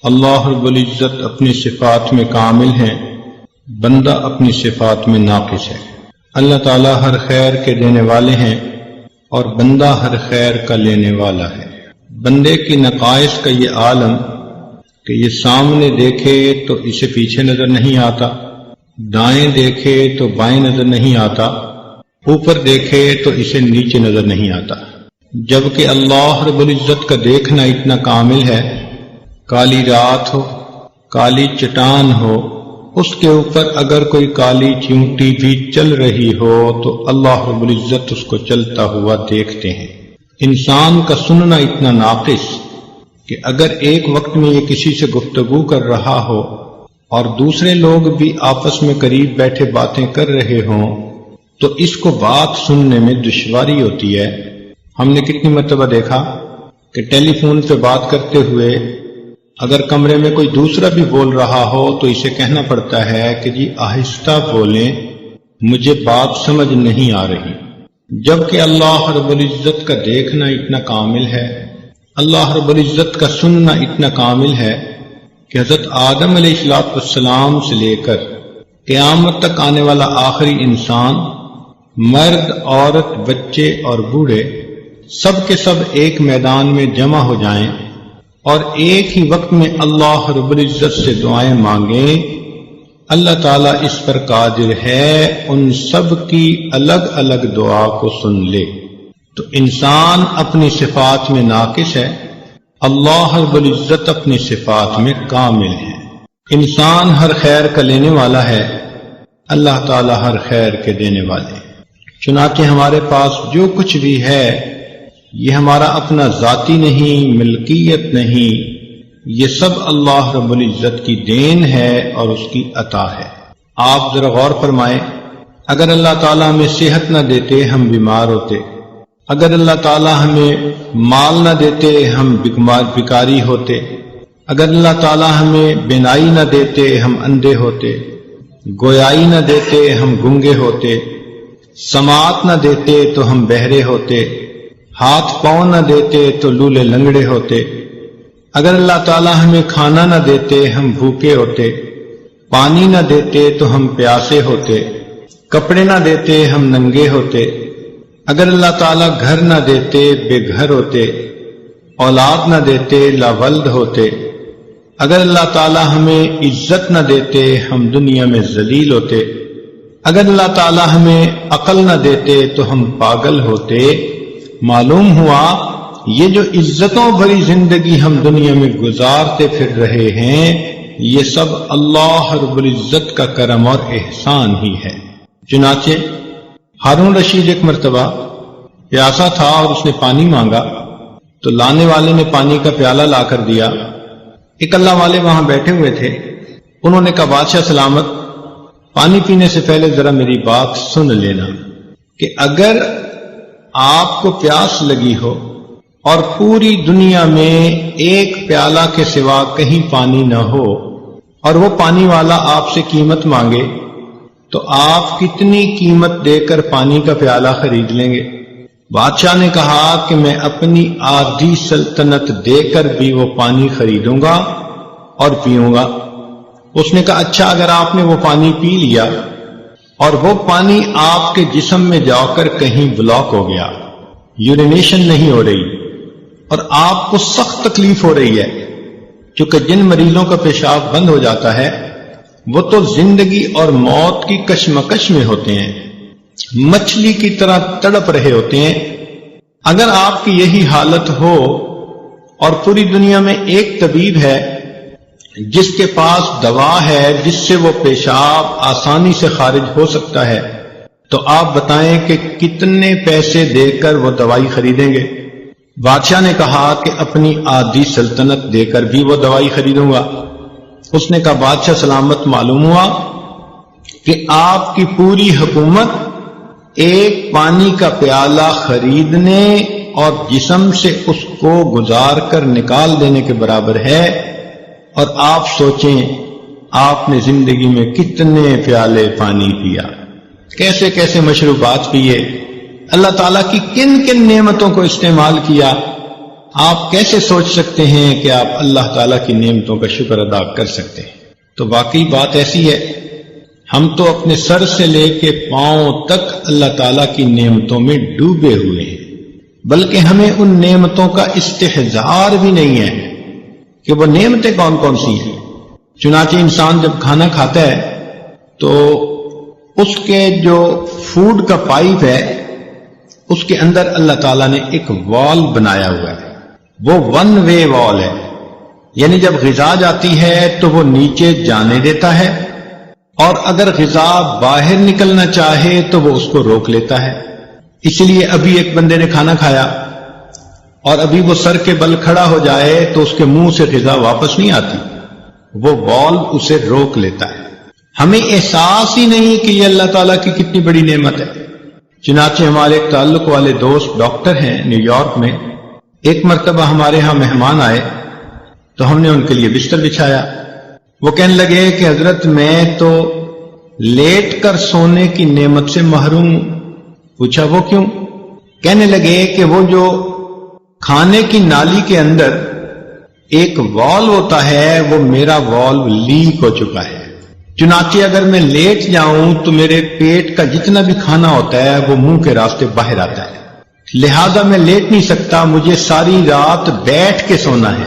اللہ رب العزت اپنی صفات میں کامل ہیں، بندہ اپنی صفات میں ناقص ہے۔ اللہ تعالیٰ ہر خیر کے دینے والے ہیں اور بندہ ہر خیر کا لینے والا ہے۔ بندے کی نقائص کا یہ عالم کہ یہ سامنے دیکھے تو اسے پیچھے نظر نہیں آتا، دائیں دیکھے تو بائیں نظر نہیں آتا، اوپر دیکھے تو اسے نیچے نظر نہیں آتا، جبکہ اللہ رب العزت کا دیکھنا اتنا کامل ہے۔ کالی رات ہو، کالی چٹان ہو، اس کے اوپر اگر کوئی کالی چیونٹی بھی چل رہی ہو تو اللہ رب العزت اس کو چلتا ہوا دیکھتے ہیں۔ انسان کا سننا اتنا ناقص کہ اگر ایک وقت میں یہ کسی سے گفتگو کر رہا ہو اور دوسرے لوگ بھی آپس میں قریب بیٹھے باتیں کر رہے ہوں تو اس کو بات سننے میں دشواری ہوتی ہے۔ ہم نے کتنی مرتبہ دیکھا کہ ٹیلی فون پہ بات کرتے ہوئے اگر کمرے میں کوئی دوسرا بھی بول رہا ہو تو اسے کہنا پڑتا ہے کہ جی آہستہ بولیں، مجھے بات سمجھ نہیں آ رہی، جبکہ اللہ رب العزت کا دیکھنا اتنا کامل ہے، اللہ رب العزت کا سننا اتنا کامل ہے کہ حضرت آدم علیہ السلام سے لے کر قیامت تک آنے والا آخری انسان، مرد، عورت، بچے اور بوڑھے، سب کے سب ایک میدان میں جمع ہو جائیں اور ایک ہی وقت میں اللہ رب العزت سے دعائیں مانگیں، اللہ تعالیٰ اس پر قادر ہے ان سب کی الگ الگ دعا کو سن لے۔ تو انسان اپنی صفات میں ناقص ہے، اللہ رب العزت اپنی صفات میں کامل ہے۔ انسان ہر خیر کا لینے والا ہے، اللہ تعالیٰ ہر خیر کے دینے والے۔ چنانچہ ہمارے پاس جو کچھ بھی ہے یہ ہمارا اپنا ذاتی نہیں، ملکیت نہیں، یہ سب اللہ رب العزت کی دین ہے اور اس کی عطا ہے۔ آپ ذرا غور فرمائیں، اگر اللہ تعالیٰ ہمیں صحت نہ دیتے ہم بیمار ہوتے، اگر اللہ تعالیٰ ہمیں مال نہ دیتے ہم بیکاری ہوتے، اگر اللہ تعالیٰ ہمیں بینائی نہ دیتے ہم اندھے ہوتے، گویائی نہ دیتے ہم گنگے ہوتے، سماعت نہ دیتے تو ہم بہرے ہوتے، ہاتھ پاؤں نہ دیتے تو لولے لنگڑے ہوتے، اگر اللہ تعالیٰ ہمیں کھانا نہ دیتے ہم بھوکے ہوتے، پانی نہ دیتے تو ہم پیاسے ہوتے، کپڑے نہ دیتے ہم ننگے ہوتے، اگر اللہ تعالیٰ گھر نہ دیتے بے گھر ہوتے، اولاد نہ دیتے لاولد ہوتے، اگر اللہ تعالیٰ ہمیں عزت نہ دیتے ہم دنیا میں ذلیل ہوتے، اگر اللہ تعالیٰ ہمیں عقل نہ دیتے تو ہم پاگل ہوتے۔ معلوم ہوا یہ جو عزتوں بھری زندگی ہم دنیا میں گزارتے پھر رہے ہیں یہ سب اللہ رب العزت کا کرم اور احسان ہی ہے۔ چنانچہ ہارون رشید ایک مرتبہ پیاسا تھا اور اس نے پانی مانگا تو لانے والے نے پانی کا پیالہ لا کر دیا۔ ایک اللہ والے وہاں بیٹھے ہوئے تھے، انہوں نے کہا بادشاہ سلامت، پانی پینے سے پہلے ذرا میری بات سن لینا کہ اگر آپ کو پیاس لگی ہو اور پوری دنیا میں ایک پیالہ کے سوا کہیں پانی نہ ہو اور وہ پانی والا آپ سے قیمت مانگے تو آپ کتنی قیمت دے کر پانی کا پیالہ خرید لیں گے؟ بادشاہ نے کہا کہ میں اپنی آدھی سلطنت دے کر بھی وہ پانی خریدوں گا اور پیوں گا۔ اس نے کہا اچھا، اگر آپ نے وہ پانی پی لیا اور وہ پانی آپ کے جسم میں جا کر کہیں بلاک ہو گیا، یورینیشن نہیں ہو رہی اور آپ کو سخت تکلیف ہو رہی ہے، چونکہ جن مریضوں کا پیشاب بند ہو جاتا ہے وہ تو زندگی اور موت کی کشمکش میں ہوتے ہیں، مچھلی کی طرح تڑپ رہے ہوتے ہیں، اگر آپ کی یہی حالت ہو اور پوری دنیا میں ایک طبیب ہے جس کے پاس دوا ہے جس سے وہ پیشاب آسانی سے خارج ہو سکتا ہے، تو آپ بتائیں کہ کتنے پیسے دے کر وہ دوائی خریدیں گے؟ بادشاہ نے کہا کہ اپنی آدھی سلطنت دے کر بھی وہ دوائی خریدوں گا۔ اس نے کہا بادشاہ سلامت، معلوم ہوا کہ آپ کی پوری حکومت ایک پانی کا پیالہ خریدنے اور جسم سے اس کو گزار کر نکال دینے کے برابر ہے، اور آپ سوچیں آپ نے زندگی میں کتنے پیالے پانی پیا، کیسے کیسے مشروبات پیے، اللہ تعالیٰ کی کن کن نعمتوں کو استعمال کیا۔ آپ کیسے سوچ سکتے ہیں کہ آپ اللہ تعالیٰ کی نعمتوں کا شکر ادا کر سکتے ہیں؟ تو واقعی بات ایسی ہے، ہم تو اپنے سر سے لے کے پاؤں تک اللہ تعالیٰ کی نعمتوں میں ڈوبے ہوئے ہیں، بلکہ ہمیں ان نعمتوں کا استحضار بھی نہیں ہے کہ وہ نعمتیں کون کون سی ہیں۔ چنانچہ انسان جب کھانا کھاتا ہے تو اس کے جو فوڈ کا پائپ ہے اس کے اندر اللہ تعالیٰ نے ایک وال بنایا ہوا ہے، وہ ون وے وال ہے، یعنی جب غذا جاتی ہے تو وہ نیچے جانے دیتا ہے، اور اگر غذا باہر نکلنا چاہے تو وہ اس کو روک لیتا ہے۔ اس لیے ابھی ایک بندے نے کھانا کھایا اور ابھی وہ سر کے بل کھڑا ہو جائے تو اس کے منہ سے غذا واپس نہیں آتی، وہ والو اسے روک لیتا ہے۔ ہمیں احساس ہی نہیں کہ یہ اللہ تعالیٰ کی کتنی بڑی نعمت ہے۔ چنانچہ ہمارے ایک تعلق والے دوست ڈاکٹر ہیں نیو یارک میں، ایک مرتبہ ہمارے ہاں مہمان آئے تو ہم نے ان کے لیے بستر بچھایا۔ وہ کہنے لگے کہ حضرت میں تو لیٹ کر سونے کی نعمت سے محروم ہوں۔ پوچھا وہ کیوں؟ کہنے لگے کہ وہ جو کھانے کی نالی کے اندر ایک والو ہوتا ہے وہ میرا والو لیک ہو چکا ہے، چنانچہ اگر میں لیٹ جاؤں تو میرے پیٹ کا جتنا بھی کھانا ہوتا ہے وہ منہ کے راستے باہر آتا ہے، لہذا میں لیٹ نہیں سکتا، مجھے ساری رات بیٹھ کے سونا ہے۔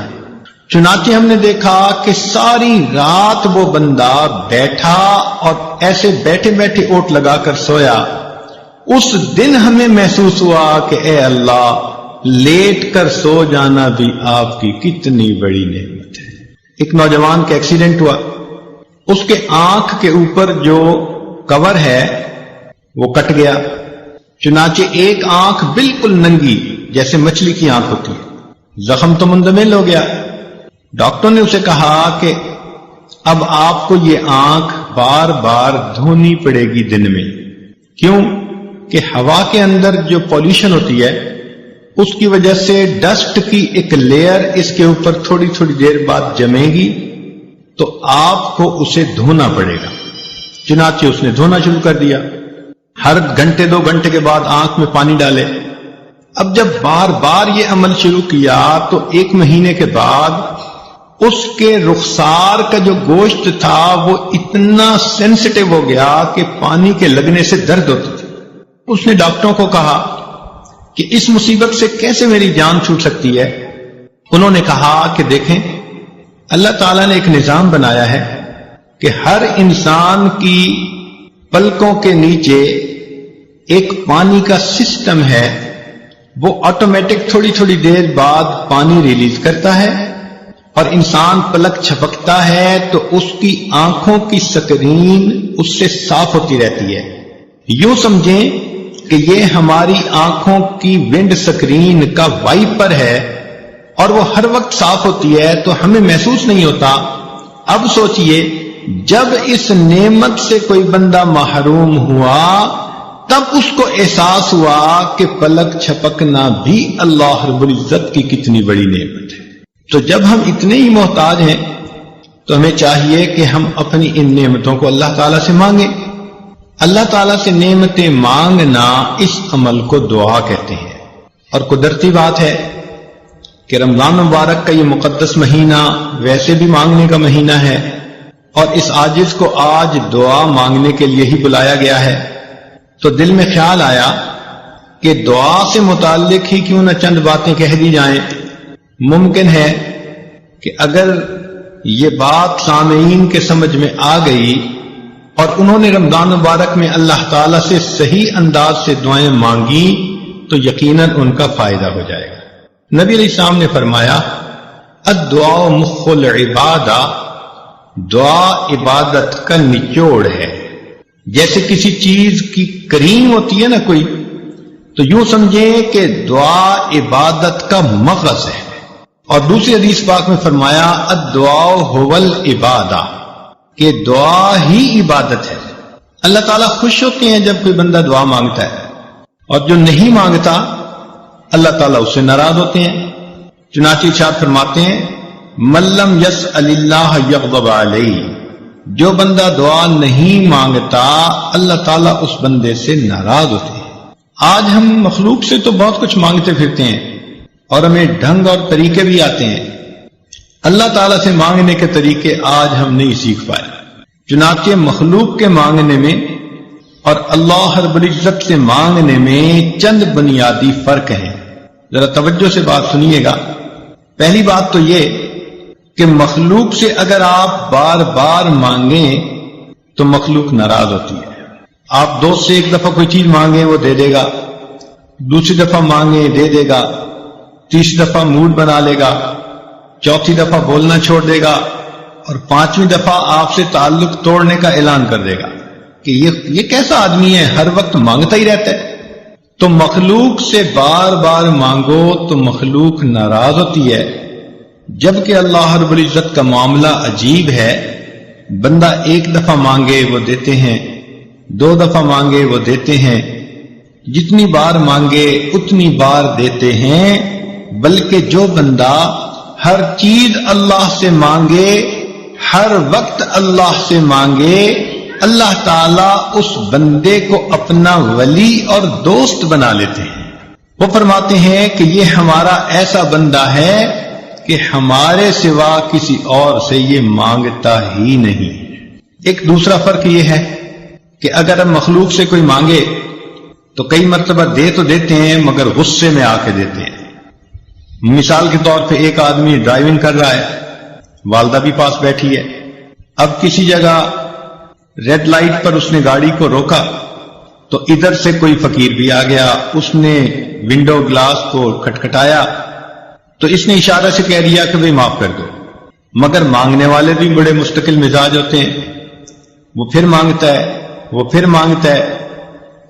چنانچہ ہم نے دیکھا کہ ساری رات وہ بندہ بیٹھا اور ایسے بیٹھے بیٹھے اوٹ لگا کر سویا۔ اس دن ہمیں محسوس ہوا کہ اے اللہ، لیٹ کر سو جانا بھی آپ کی کتنی بڑی نعمت ہے۔ ایک نوجوان کا ایکسیڈنٹ ہوا، اس کے آنکھ کے اوپر جو کور ہے وہ کٹ گیا، چنانچہ ایک آنکھ بالکل ننگی جیسے مچھلی کی آنکھ ہوتی ہے، زخم تو مندمل ہو گیا۔ ڈاکٹر نے اسے کہا کہ اب آپ کو یہ آنکھ بار بار دھونی پڑے گی دن میں۔ کیوں؟ کہ ہوا کے اندر جو پولیوشن ہوتی ہے اس کی وجہ سے ڈسٹ کی ایک لیئر اس کے اوپر تھوڑی تھوڑی دیر بعد جمے گی تو آپ کو اسے دھونا پڑے گا۔ چنانچہ اس نے دھونا شروع کر دیا، ہر گھنٹے 2 گھنٹے کے بعد آنکھ میں پانی ڈالے۔ اب جب بار بار یہ عمل شروع کیا تو 1 مہینے کے بعد اس کے رخسار کا جو گوشت تھا وہ اتنا سینسٹیو ہو گیا کہ پانی کے لگنے سے درد ہوتی تھی۔ اس نے ڈاکٹروں کو کہا کہ اس مصیبت سے کیسے میری جان چھوٹ سکتی ہے؟ انہوں نے کہا کہ دیکھیں، اللہ تعالیٰ نے ایک نظام بنایا ہے کہ ہر انسان کی پلکوں کے نیچے ایک پانی کا سسٹم ہے، وہ آٹومیٹک تھوڑی تھوڑی دیر بعد پانی ریلیز کرتا ہے، اور انسان پلک چھپکتا ہے تو اس کی آنکھوں کی سکرین اس سے صاف ہوتی رہتی ہے۔ یوں سمجھیں کہ یہ ہماری آنکھوں کی ونڈ سکرین کا وائپر ہے اور وہ ہر وقت صاف ہوتی ہے تو ہمیں محسوس نہیں ہوتا۔ اب سوچئے جب اس نعمت سے کوئی بندہ محروم ہوا تب اس کو احساس ہوا کہ پلک چھپکنا بھی اللہ رب العزت کی کتنی بڑی نعمت ہے۔ تو جب ہم اتنے ہی محتاج ہیں تو ہمیں چاہیے کہ ہم اپنی ان نعمتوں کو اللہ تعالیٰ سے مانگیں۔ اللہ تعالیٰ سے نعمتیں مانگنا اس عمل کو دعا کہتے ہیں، اور قدرتی بات ہے کہ رمضان مبارک کا یہ مقدس مہینہ ویسے بھی مانگنے کا مہینہ ہے، اور اس عاجز کو آج دعا مانگنے کے لیے ہی بلایا گیا ہے۔ تو دل میں خیال آیا کہ دعا سے متعلق ہی کیوں نہ چند باتیں کہہ دی جائیں۔ ممکن ہے کہ اگر یہ بات سامعین کے سمجھ میں آ گئی اور انہوں نے رمضان مبارک میں اللہ تعالیٰ سے صحیح انداز سے دعائیں مانگی تو یقیناً ان کا فائدہ ہو جائے گا۔ نبی علیہ السلام نے فرمایا الدعاء مخ العبادہ، دعا عبادت کا نچوڑ ہے۔ جیسے کسی چیز کی کریم ہوتی ہے نا کوئی، تو یوں سمجھیں کہ دعا عبادت کا مغز ہے۔ اور دوسری حدیث پاک میں فرمایا الدعاء هو العبادہ، کہ دعا ہی عبادت ہے۔ اللہ تعالیٰ خوش ہوتے ہیں جب کوئی بندہ دعا مانگتا ہے، اور جو نہیں مانگتا اللہ تعالیٰ اس سے ناراض ہوتے ہیں۔ چنانچہ ارشاد فرماتے ہیں من لم یسأل اللہ یغضب علیہ، جو بندہ دعا نہیں مانگتا اللہ تعالیٰ اس بندے سے ناراض ہوتے ہیں۔ آج ہم مخلوق سے تو بہت کچھ مانگتے پھرتے ہیں، اور ہمیں ڈھنگ اور طریقے بھی آتے ہیں. اللہ تعالیٰ سے مانگنے کے طریقے آج ہم نہیں سیکھ پائے. چنانچہ مخلوق کے مانگنے میں اور اللہ رب العزت سے مانگنے میں چند بنیادی فرق ہیں. ذرا توجہ سے بات سنیے گا. پہلی بات تو یہ کہ مخلوق سے اگر آپ بار بار مانگیں تو مخلوق ناراض ہوتی ہے. آپ دوست سے ایک دفعہ کوئی چیز مانگیں وہ دے دے گا، دوسری دفعہ مانگیں دے دے گا، تیسری دفعہ موڈ بنا لے گا، چوتھی دفعہ بولنا چھوڑ دے گا، اور پانچویں دفعہ آپ سے تعلق توڑنے کا اعلان کر دے گا کہ یہ کیسا آدمی ہے، ہر وقت مانگتا ہی رہتا ہے. تو مخلوق سے بار بار مانگو تو مخلوق ناراض ہوتی ہے، جبکہ اللہ رب العزت کا معاملہ عجیب ہے. بندہ ایک دفعہ مانگے وہ دیتے ہیں، دو دفعہ مانگے وہ دیتے ہیں، جتنی بار مانگے اتنی بار دیتے ہیں. بلکہ جو بندہ ہر چیز اللہ سے مانگے، ہر وقت اللہ سے مانگے، اللہ تعالیٰ اس بندے کو اپنا ولی اور دوست بنا لیتے ہیں. وہ فرماتے ہیں کہ یہ ہمارا ایسا بندہ ہے کہ ہمارے سوا کسی اور سے یہ مانگتا ہی نہیں. ایک دوسرا فرق یہ ہے کہ اگر ہم مخلوق سے کوئی مانگے تو کئی مرتبہ دے تو دیتے ہیں مگر غصے میں آ کے دیتے ہیں. مثال کے طور پہ ایک آدمی ڈرائیونگ کر رہا ہے، والدہ بھی پاس بیٹھی ہے. اب کسی جگہ ریڈ لائٹ پر اس نے گاڑی کو روکا تو ادھر سے کوئی فقیر بھی آ گیا، اس نے ونڈو گلاس کو کھٹکھٹایا تو اس نے اشارہ سے کہہ دیا کہ بھئی معاف کر دو. مگر مانگنے والے بھی بڑے مستقل مزاج ہوتے ہیں، وہ پھر مانگتا ہے، وہ پھر مانگتا ہے،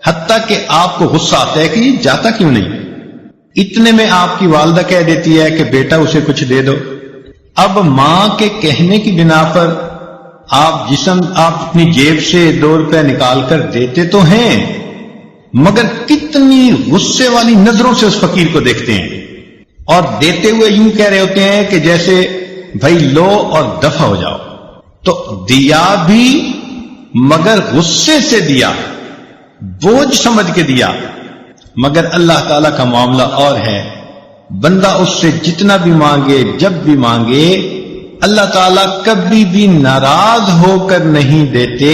حتیٰ کہ آپ کو غصہ آتا ہے کہ یہ جاتا کیوں نہیں. اتنے میں آپ کی والدہ کہہ دیتی ہے کہ بیٹا اسے کچھ دے دو. اب ماں کے کہنے کی بنا پر آپ اپنی جیب سے 2 روپے نکال کر دیتے تو ہیں، مگر کتنی غصے والی نظروں سے اس فقیر کو دیکھتے ہیں، اور دیتے ہوئے یوں کہہ رہے ہوتے ہیں کہ جیسے بھائی لو اور دفع ہو جاؤ. تو دیا بھی مگر غصے سے دیا، بوجھ سمجھ کے دیا. مگر اللہ تعالیٰ کا معاملہ اور ہے. بندہ اس سے جتنا بھی مانگے، جب بھی مانگے، اللہ تعالیٰ کبھی بھی ناراض ہو کر نہیں دیتے،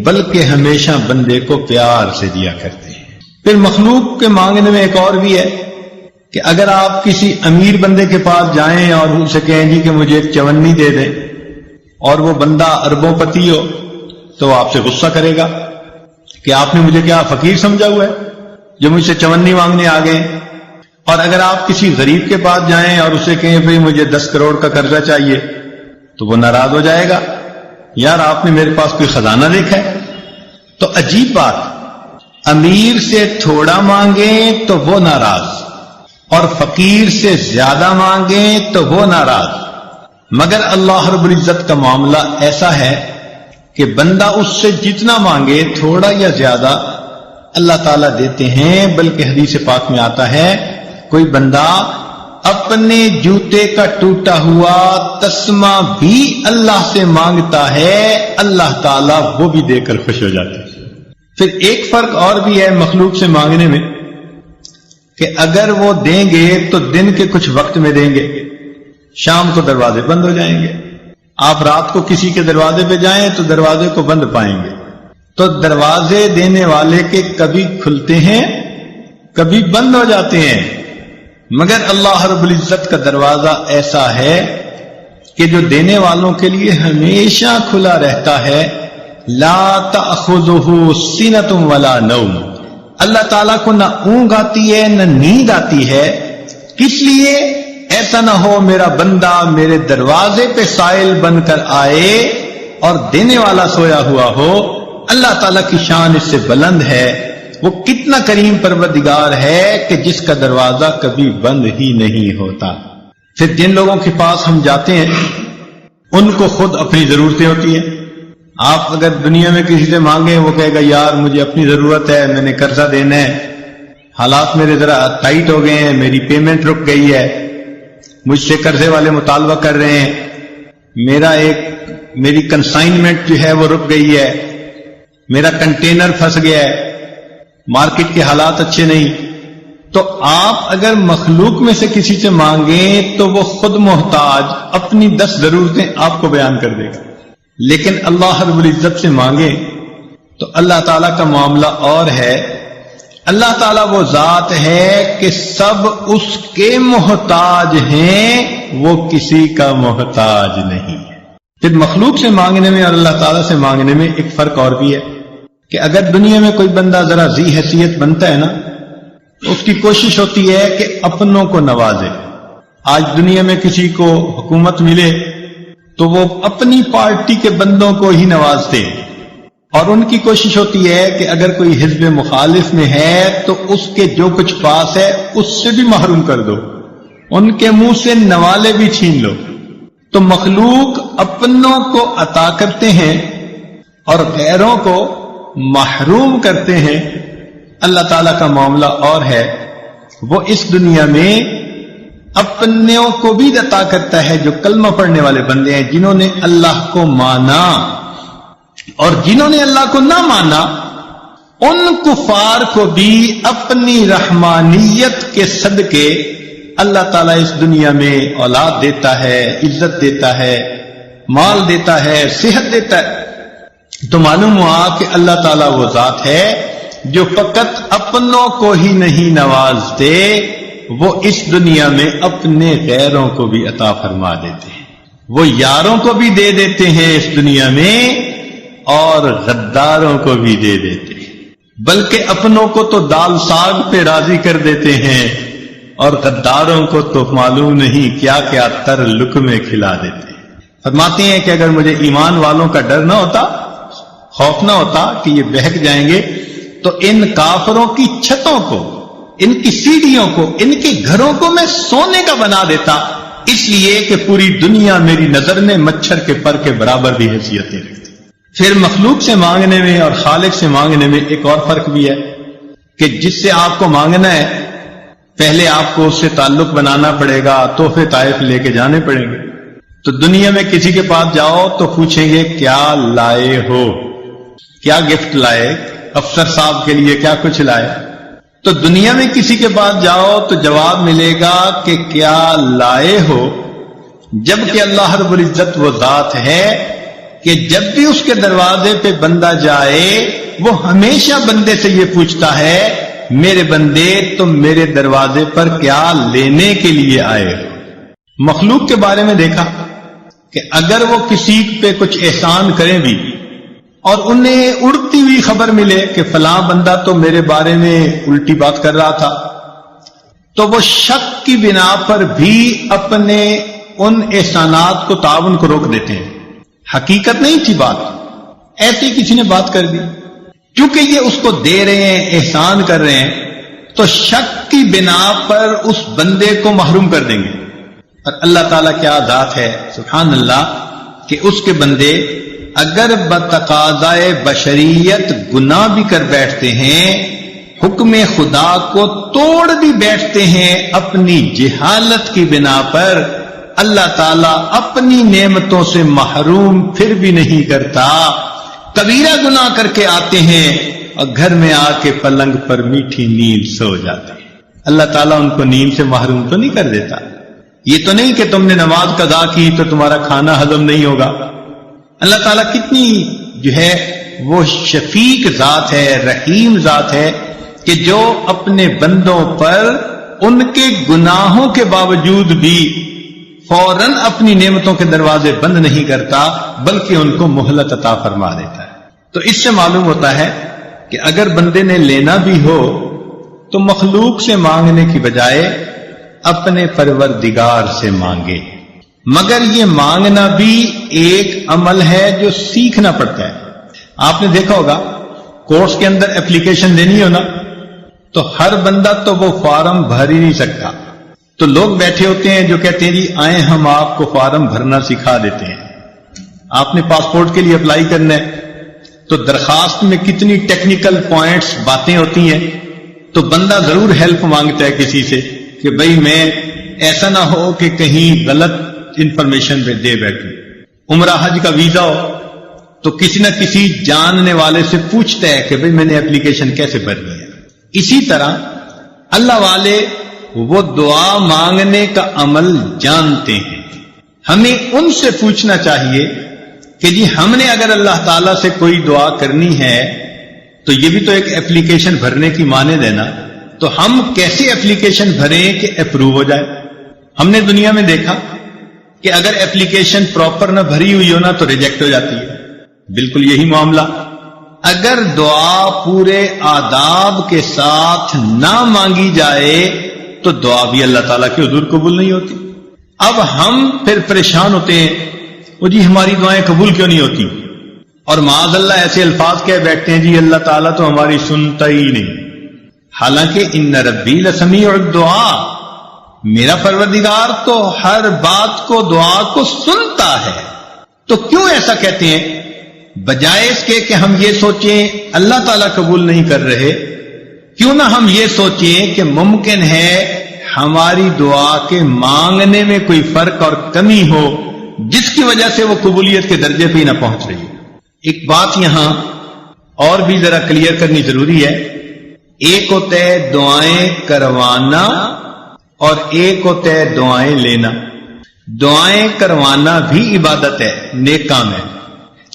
بلکہ ہمیشہ بندے کو پیار سے دیا کرتے ہیں. پھر مخلوق کے مانگنے میں ایک اور بھی ہے کہ اگر آپ کسی امیر بندے کے پاس جائیں اور ان سے کہیں جی کہ مجھے ایک چونی دے دیں، اور وہ بندہ اربوں پتی ہو تو وہ آپ سے غصہ کرے گا کہ آپ نے مجھے کیا فقیر سمجھا ہوا ہے جو مجھ سے چونی مانگنے آ گئے. اور اگر آپ کسی غریب کے پاس جائیں اور اسے کہیں بھئی مجھے 10 کروڑ کا قرضہ چاہیے تو وہ ناراض ہو جائے گا، یار آپ نے میرے پاس کوئی خزانہ دیکھا ہے. تو عجیب بات، امیر سے تھوڑا مانگیں تو وہ ناراض، اور فقیر سے زیادہ مانگیں تو وہ ناراض. مگر اللہ رب العزت کا معاملہ ایسا ہے کہ بندہ اس سے جتنا مانگے، تھوڑا یا زیادہ، اللہ تعالیٰ دیتے ہیں. بلکہ حدیث پاک میں آتا ہے کوئی بندہ اپنے جوتے کا ٹوٹا ہوا تسمہ بھی اللہ سے مانگتا ہے، اللہ تعالیٰ وہ بھی دے کر خوش ہو جاتے ہیں. پھر ایک فرق اور بھی ہے مخلوق سے مانگنے میں کہ اگر وہ دیں گے تو دن کے کچھ وقت میں دیں گے، شام کو دروازے بند ہو جائیں گے. آپ رات کو کسی کے دروازے پہ جائیں تو دروازے کو بند پائیں گے. تو دروازے دینے والے کے کبھی کھلتے ہیں کبھی بند ہو جاتے ہیں. مگر اللہ رب العزت کا دروازہ ایسا ہے کہ جو دینے والوں کے لیے ہمیشہ کھلا رہتا ہے. لا تأخذہ سنۃ ولا نوم، اللہ تعالیٰ کو نہ اونگ آتی ہے نہ نیند آتی ہے. کس لیے؟ ایسا نہ ہو میرا بندہ میرے دروازے پہ سائل بن کر آئے اور دینے والا سویا ہوا ہو. اللہ تعالیٰ کی شان اس سے بلند ہے. وہ کتنا کریم پروردگار ہے کہ جس کا دروازہ کبھی بند ہی نہیں ہوتا. پھر جن لوگوں کے پاس ہم جاتے ہیں ان کو خود اپنی ضرورتیں ہوتی ہیں. آپ اگر دنیا میں کسی سے مانگیں وہ کہے گا یار مجھے اپنی ضرورت ہے، میں نے قرضہ دینا ہے، حالات میرے ذرا ٹائٹ ہو گئے ہیں، میری پیمنٹ رک گئی ہے، مجھ سے قرضے والے مطالبہ کر رہے ہیں، میری کنسائنمنٹ جو ہے وہ رک گئی ہے، میرا کنٹینر پھنس گیا ہے، مارکیٹ کے حالات اچھے نہیں. تو آپ اگر مخلوق میں سے کسی سے مانگیں تو وہ خود محتاج اپنی 10 ضرورتیں آپ کو بیان کر دے گا، لیکن اللہ رب العزت سے مانگیں تو اللہ تعالیٰ کا معاملہ اور ہے۔ اللہ تعالیٰ وہ ذات ہے کہ سب اس کے محتاج ہیں، وہ کسی کا محتاج نہیں ہے۔ پھر مخلوق سے مانگنے میں اور اللہ تعالیٰ سے مانگنے میں ایک فرق اور بھی ہے کہ اگر دنیا میں کوئی بندہ ذرا ذی حیثیت بنتا ہے نا، تو اس کی کوشش ہوتی ہے کہ اپنوں کو نوازے۔ آج دنیا میں کسی کو حکومت ملے تو وہ اپنی پارٹی کے بندوں کو ہی نوازتے ہیں، اور ان کی کوشش ہوتی ہے کہ اگر کوئی حزب مخالف میں ہے تو اس کے جو کچھ پاس ہے اس سے بھی محروم کر دو، ان کے منہ سے نوالے بھی چھین لو۔ تو مخلوق اپنوں کو عطا کرتے ہیں اور غیروں کو محروم کرتے ہیں۔ اللہ تعالیٰ کا معاملہ اور ہے، وہ اس دنیا میں اپنوں کو بھی عطا کرتا ہے جو کلمہ پڑھنے والے بندے ہیں، جنہوں نے اللہ کو مانا، اور جنہوں نے اللہ کو نہ مانا ان کفار کو بھی اپنی رحمانیت کے صدقے اللہ تعالیٰ اس دنیا میں اولاد دیتا ہے، عزت دیتا ہے، مال دیتا ہے، صحت دیتا ہے۔ تو معلوم ہوا کہ اللہ تعالیٰ وہ ذات ہے جو فقط اپنوں کو ہی نہیں نوازتے، وہ اس دنیا میں اپنے غیروں کو بھی عطا فرما دیتے ہیں، وہ یاروں کو بھی دے دیتے ہیں اس دنیا میں اور غداروں کو بھی دے دیتے ہیں، بلکہ اپنوں کو تو دال ساگ پہ راضی کر دیتے ہیں اور غداروں کو تو معلوم نہیں کیا کیا تر لقمے کھلا دیتے ہیں۔ فرماتے ہیں کہ اگر مجھے ایمان والوں کا ڈر نہ ہوتا، خوف نہ ہوتا کہ یہ بہک جائیں گے، تو ان کافروں کی چھتوں کو، ان کی سیڑھیوں کو، ان کے گھروں کو میں سونے کا بنا دیتا، اس لیے کہ پوری دنیا میری نظر میں مچھر کے پر کے برابر بھی حیثیتیں رکھتی۔ پھر مخلوق سے مانگنے میں اور خالق سے مانگنے میں ایک اور فرق بھی ہے کہ جس سے آپ کو مانگنا ہے پہلے آپ کو اس سے تعلق بنانا پڑے گا، تحفے طائف لے کے جانے پڑیں گے۔ تو دنیا میں کسی کے پاس جاؤ تو پوچھیں گے کیا لائے ہو، کیا گفٹ لائے، افسر صاحب کے لیے کیا کچھ لائے۔ تو دنیا میں کسی کے پاس جاؤ تو جواب ملے گا کہ کیا لائے ہو، جبکہ اللہ رب العزت وہ ذات ہے کہ جب بھی اس کے دروازے پہ بندہ جائے وہ ہمیشہ بندے سے یہ پوچھتا ہے میرے بندے تم میرے دروازے پر کیا لینے کے لیے آئے ہو۔ مخلوق کے بارے میں دیکھا کہ اگر وہ کسی پہ کچھ احسان کریں بھی اور انہیں اڑتی ہوئی خبر ملے کہ فلاں بندہ تو میرے بارے میں الٹی بات کر رہا تھا، تو وہ شک کی بنا پر بھی اپنے ان احسانات کو، تعاون کو روک دیتے ہیں۔ حقیقت نہیں تھی بات، ایسی کسی نے بات کر دی، کیونکہ یہ اس کو دے رہے ہیں، احسان کر رہے ہیں، تو شک کی بنا پر اس بندے کو محروم کر دیں گے۔ اور اللہ تعالیٰ کیا ذات ہے، سبحان اللہ، کہ اس کے بندے اگر بتقاضائے بشریت گناہ بھی کر بیٹھتے ہیں، حکم خدا کو توڑ بھی بیٹھتے ہیں اپنی جہالت کی بنا پر، اللہ تعالیٰ اپنی نعمتوں سے محروم پھر بھی نہیں کرتا۔ کبیرہ گناہ کر کے آتے ہیں اور گھر میں آ کے پلنگ پر میٹھی نیند سو جاتے ہیں، اللہ تعالیٰ ان کو نیند سے محروم تو نہیں کر دیتا۔ یہ تو نہیں کہ تم نے نماز قضا کی تو تمہارا کھانا ہضم نہیں ہوگا۔ اللہ تعالیٰ کتنی جو ہے وہ شفیق ذات ہے، رحیم ذات ہے کہ جو اپنے بندوں پر ان کے گناہوں کے باوجود بھی فوراً اپنی نعمتوں کے دروازے بند نہیں کرتا بلکہ ان کو مہلت عطا فرما دیتا ہے۔ تو اس سے معلوم ہوتا ہے کہ اگر بندے نے لینا بھی ہو تو مخلوق سے مانگنے کی بجائے اپنے پروردگار سے مانگے، مگر یہ مانگنا بھی ایک عمل ہے جو سیکھنا پڑتا ہے۔ آپ نے دیکھا ہوگا کورس کے اندر اپلیکیشن دینی ہو نا تو ہر بندہ تو وہ فارم بھر ہی نہیں سکتا، تو لوگ بیٹھے ہوتے ہیں جو کہتے ہیں جی آئیں ہم آپ کو فارم بھرنا سکھا دیتے ہیں۔ آپ نے پاسپورٹ کے لیے اپلائی کرنا ہے تو درخواست میں کتنی ٹیکنیکل پوائنٹس باتیں ہوتی ہیں، تو بندہ ضرور ہیلپ مانگتا ہے کسی سے کہ بھئی میں ایسا نہ ہو کہ کہیں غلط انفارمیشن پہ دے بیٹھوں۔ عمرہ حج کا ویزا ہو تو کسی نہ کسی جاننے والے سے پوچھتا ہے کہ بھئی میں نے اپلیکیشن کیسے بھرنی ہے۔ اسی طرح اللہ والے وہ دعا مانگنے کا عمل جانتے ہیں. ہمیں ان سے پوچھنا چاہیے کہ جی ہم نے اگر اللہ تعالیٰ سے کوئی دعا کرنی ہے تو یہ بھی تو ایک اپلیکیشن بھرنے کی مانند ہے نا، تو ہم کیسے اپلیکیشن بھریں کہ اپروو ہو جائے؟ ہم نے دنیا میں دیکھا کہ اگر اپلیکیشن پراپر نہ بھری ہوئی ہو نا تو ریجیکٹ ہو جاتی ہے. بالکل یہی معاملہ، اگر دعا پورے آداب کے ساتھ نہ مانگی جائے تو دعا بھی اللہ تعالیٰ کے حضور قبول نہیں ہوتی. اب ہم پھر پریشان ہوتے ہیں وہ جی ہماری دعائیں قبول کیوں نہیں ہوتی، اور معاذ اللہ ایسے الفاظ کہہ بیٹھتے ہیں جی اللہ تعالیٰ تو ہماری سنتا ہی نہیں. حالانکہ ان ربی لسمیع الدعاء، میرا پروردگار تو ہر بات کو، دعا کو سنتا ہے. تو کیوں ایسا کہتے ہیں؟ بجائے اس کے کہ ہم یہ سوچیں اللہ تعالیٰ قبول نہیں کر رہے، کیوں نہ ہم یہ سوچیں کہ ممکن ہے ہماری دعا کے مانگنے میں کوئی فرق اور کمی ہو جس کی وجہ سے وہ قبولیت کے درجے پہ ہی نہ پہنچ رہی. ایک بات یہاں اور بھی ذرا کلیئر کرنی ضروری ہے. ایک ہوتا ہے دعائیں کروانا اور ایک ہوتا ہے دعائیں لینا. دعائیں کروانا بھی عبادت ہے، نیک کام ہے،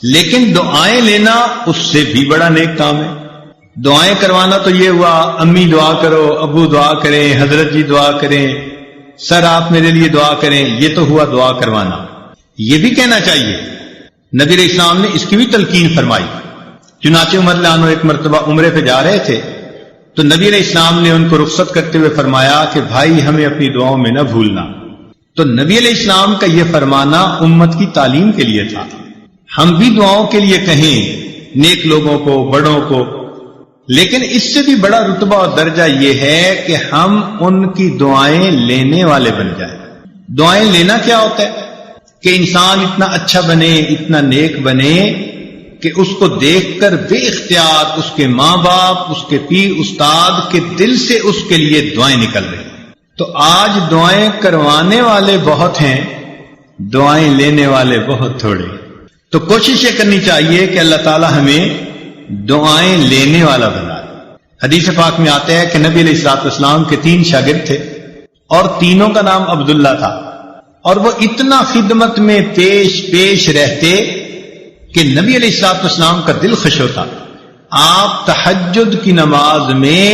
لیکن دعائیں لینا اس سے بھی بڑا نیک کام ہے. دعائیں کروانا تو یہ ہوا امی دعا کرو، ابو دعا کریں، حضرت جی دعا کریں، سر آپ میرے لیے دعا کریں، یہ تو ہوا دعا کروانا. یہ بھی کہنا چاہیے نبی علیہ السلام نے اس کی بھی تلقین فرمائی. چنانچہ عمر رضی اللہ عنہ ایک مرتبہ عمرے پہ جا رہے تھے تو نبی علیہ السلام نے ان کو رخصت کرتے ہوئے فرمایا کہ بھائی ہمیں اپنی دعاؤں میں نہ بھولنا. تو نبی علیہ السلام کا یہ فرمانا امت کی تعلیم کے لیے تھا. ہم بھی دعاؤں کے لیے کہیں نیک لوگوں کو، بڑوں کو، لیکن اس سے بھی بڑا رتبہ اور درجہ یہ ہے کہ ہم ان کی دعائیں لینے والے بن جائیں. دعائیں لینا کیا ہوتا ہے کہ انسان اتنا اچھا بنے، اتنا نیک بنے کہ اس کو دیکھ کر بے اختیار اس کے ماں باپ، اس کے پیر استاد کے دل سے اس کے لیے دعائیں نکل رہی. تو آج دعائیں کروانے والے بہت ہیں، دعائیں لینے والے بہت تھوڑے. تو کوشش یہ کرنی چاہیے کہ اللہ تعالی ہمیں دعائیں لینے والا بنائے. حدیث پاک میں آتا ہے کہ نبی علیہ الصلوۃ والسلام کے 3 شاگرد تھے اور تینوں کا نام عبداللہ تھا، اور وہ اتنا خدمت میں پیش رہتے کہ نبی علیہ الصلوۃ والسلام کا دل خوش ہوتا. آپ تہجد کی نماز میں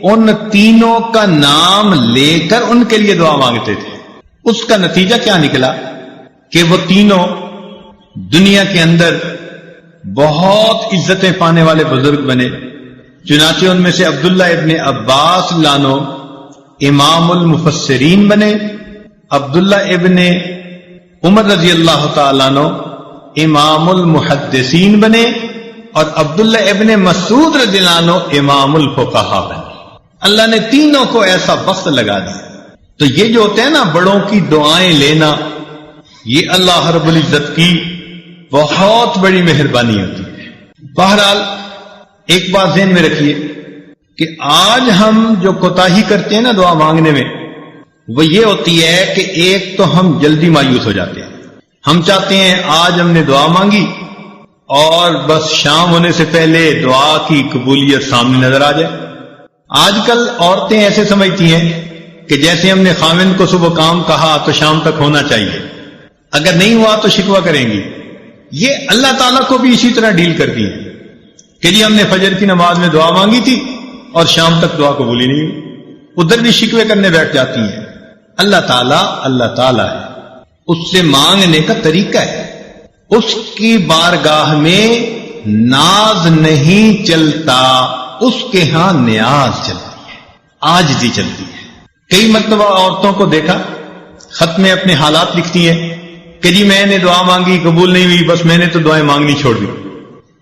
ان تینوں کا نام لے کر ان کے لیے دعا مانگتے تھے. اس کا نتیجہ کیا نکلا کہ وہ تینوں دنیا کے اندر بہت عزتیں پانے والے بزرگ بنے. چنانچہ ان میں سے عبداللہ ابن عباس لانو امام المفسرین بنے، عبداللہ ابن عمر رضی اللہ تعالیٰ عنہ امام المحدثین بنے، اور عبداللہ ابن مسعود رضی اللہ عنہ امام الفقہاء بنے. اللہ نے تینوں کو ایسا وقت لگا دیا. تو یہ جو ہوتے ہیں نا بڑوں کی دعائیں لینا، یہ اللہ رب العزت کی بہت بڑی مہربانی ہوتی ہے. بہرحال ایک بات ذہن میں رکھیے کہ آج ہم جو کوتاہی کرتے ہیں نا دعا مانگنے میں، وہ یہ ہوتی ہے کہ ایک تو ہم جلدی مایوس ہو جاتے ہیں. ہم چاہتے ہیں آج ہم نے دعا مانگی اور بس شام ہونے سے پہلے دعا کی قبولیت سامنے نظر آ جائے. آج کل عورتیں ایسے سمجھتی ہیں کہ جیسے ہم نے خاوند کو صبح کام کہا تو شام تک ہونا چاہیے، اگر نہیں ہوا تو شکوہ کریں گی. یہ اللہ تعالیٰ کو بھی اسی طرح ڈیل کرتی ہیں کہ جی ہم نے فجر کی نماز میں دعا مانگی تھی اور شام تک دعا قبول ہی نہیں ہوئی، ادھر بھی شکوے کرنے بیٹھ جاتی ہیں. اللہ تعالیٰ ہے، اس سے مانگنے کا طریقہ ہے. اس کی بارگاہ میں ناز نہیں چلتا، اس کے ہاں نیاز چلتی ہے، عاجزی چلتی ہے. کئی مرتبہ عورتوں کو دیکھا خط میں اپنے حالات لکھتی ہیں کہ جی میں نے دعا مانگی قبول نہیں ہوئی، بس میں نے تو دعائیں مانگنی چھوڑ دی.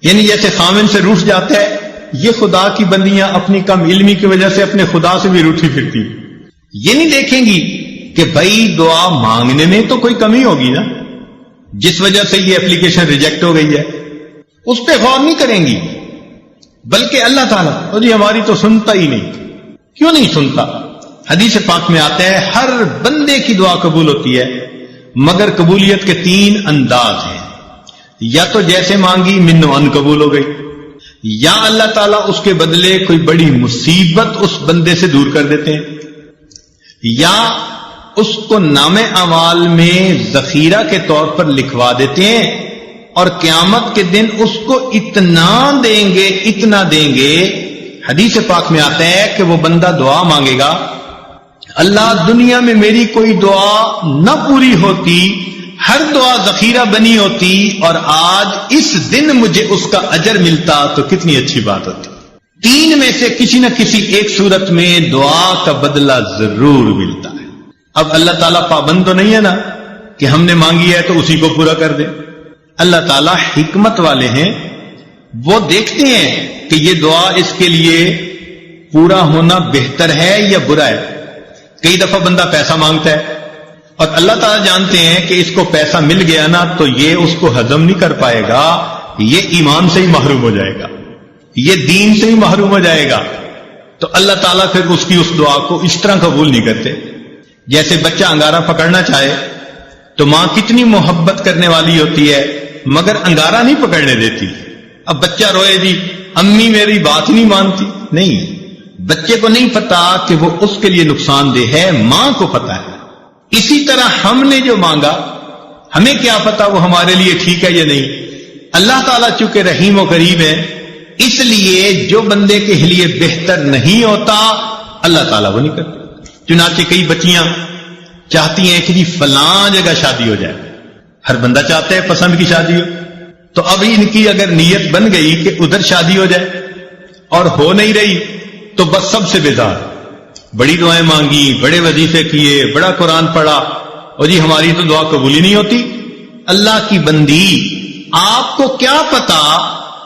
یعنی جیسے خاوند سے روٹھ جاتا ہے، یہ خدا کی بندیاں اپنی کم علمی کی وجہ سے اپنے خدا سے بھی روٹھی پھرتی. یہ نہیں دیکھیں گی کہ بھائی دعا مانگنے میں تو کوئی کمی ہوگی نا جس وجہ سے یہ اپلیکیشن ریجیکٹ ہو گئی ہے، اس پہ غور نہیں کریں گی، بلکہ اللہ تعالیٰ تو جی ہماری تو سنتا ہی نہیں. کیوں نہیں سنتا؟ حدیث پاک میں آتا ہے ہر بندے کی دعا قبول ہوتی ہے، مگر قبولیت کے 3 انداز ہیں. یا تو جیسے مانگی منو ان قبول ہو گئی، یا اللہ تعالیٰ اس کے بدلے کوئی بڑی مصیبت اس بندے سے دور کر دیتے ہیں، یا اس کو نام اعمال میں ذخیرہ کے طور پر لکھوا دیتے ہیں، اور قیامت کے دن اس کو اتنا دیں گے، حدیث پاک میں آتا ہے کہ وہ بندہ دعا مانگے گا، اللہ دنیا میں میری کوئی دعا نہ پوری ہوتی، ہر دعا ذخیرہ بنی ہوتی، اور آج اس دن مجھے اس کا اجر ملتا تو کتنی اچھی بات ہوتی۔ تین میں سے کسی نہ کسی ایک صورت میں دعا کا بدلہ ضرور ملتا ہے۔ اب اللہ تعالیٰ پابند تو نہیں ہے نا کہ ہم نے مانگی ہے تو اسی کو پورا کر دے۔ اللہ تعالیٰ حکمت والے ہیں، وہ دیکھتے ہیں کہ یہ دعا اس کے لیے پورا ہونا بہتر ہے یا برا ہے۔ کئی دفعہ بندہ پیسہ مانگتا ہے اور اللہ تعالیٰ جانتے ہیں کہ اس کو پیسہ مل گیا نا تو یہ اس کو ہضم نہیں کر پائے گا، یہ ایمان سے ہی محروم ہو جائے گا، یہ دین سے ہی محروم ہو جائے گا، تو اللہ تعالیٰ پھر اس کی اس دعا کو اس طرح قبول نہیں کرتے۔ جیسے بچہ انگارہ پکڑنا چاہے تو ماں کتنی محبت کرنے والی ہوتی ہے مگر انگارہ نہیں پکڑنے دیتی۔ اب بچہ روئے جی امی میری بات نہیں مانتی، نہیں، بچے کو نہیں پتا کہ وہ اس کے لیے نقصان دہ ہے، ماں کو پتا ہے۔ اسی طرح ہم نے جو مانگا ہمیں کیا پتا وہ ہمارے لیے ٹھیک ہے یا نہیں۔ اللہ تعالیٰ چونکہ رحیم و کریم ہے، اس لیے جو بندے کے لیے بہتر نہیں ہوتا اللہ تعالیٰ وہ نہیں کرتا۔ چنانچہ کئی بچیاں چاہتی ہیں کہ جی فلاں جگہ شادی ہو جائے، ہر بندہ چاہتا ہے پسند کی شادی ہو، تو اب ان کی اگر نیت بن گئی کہ ادھر شادی ہو جائے اور ہو نہیں رہی تو بس سب سے بیزار، بڑی دعائیں مانگی، بڑے وظیفے کیے، بڑا قرآن پڑھا، اور جی ہماری تو دعا قبول ہی نہیں ہوتی۔ اللہ کی بندی، آپ کو کیا پتا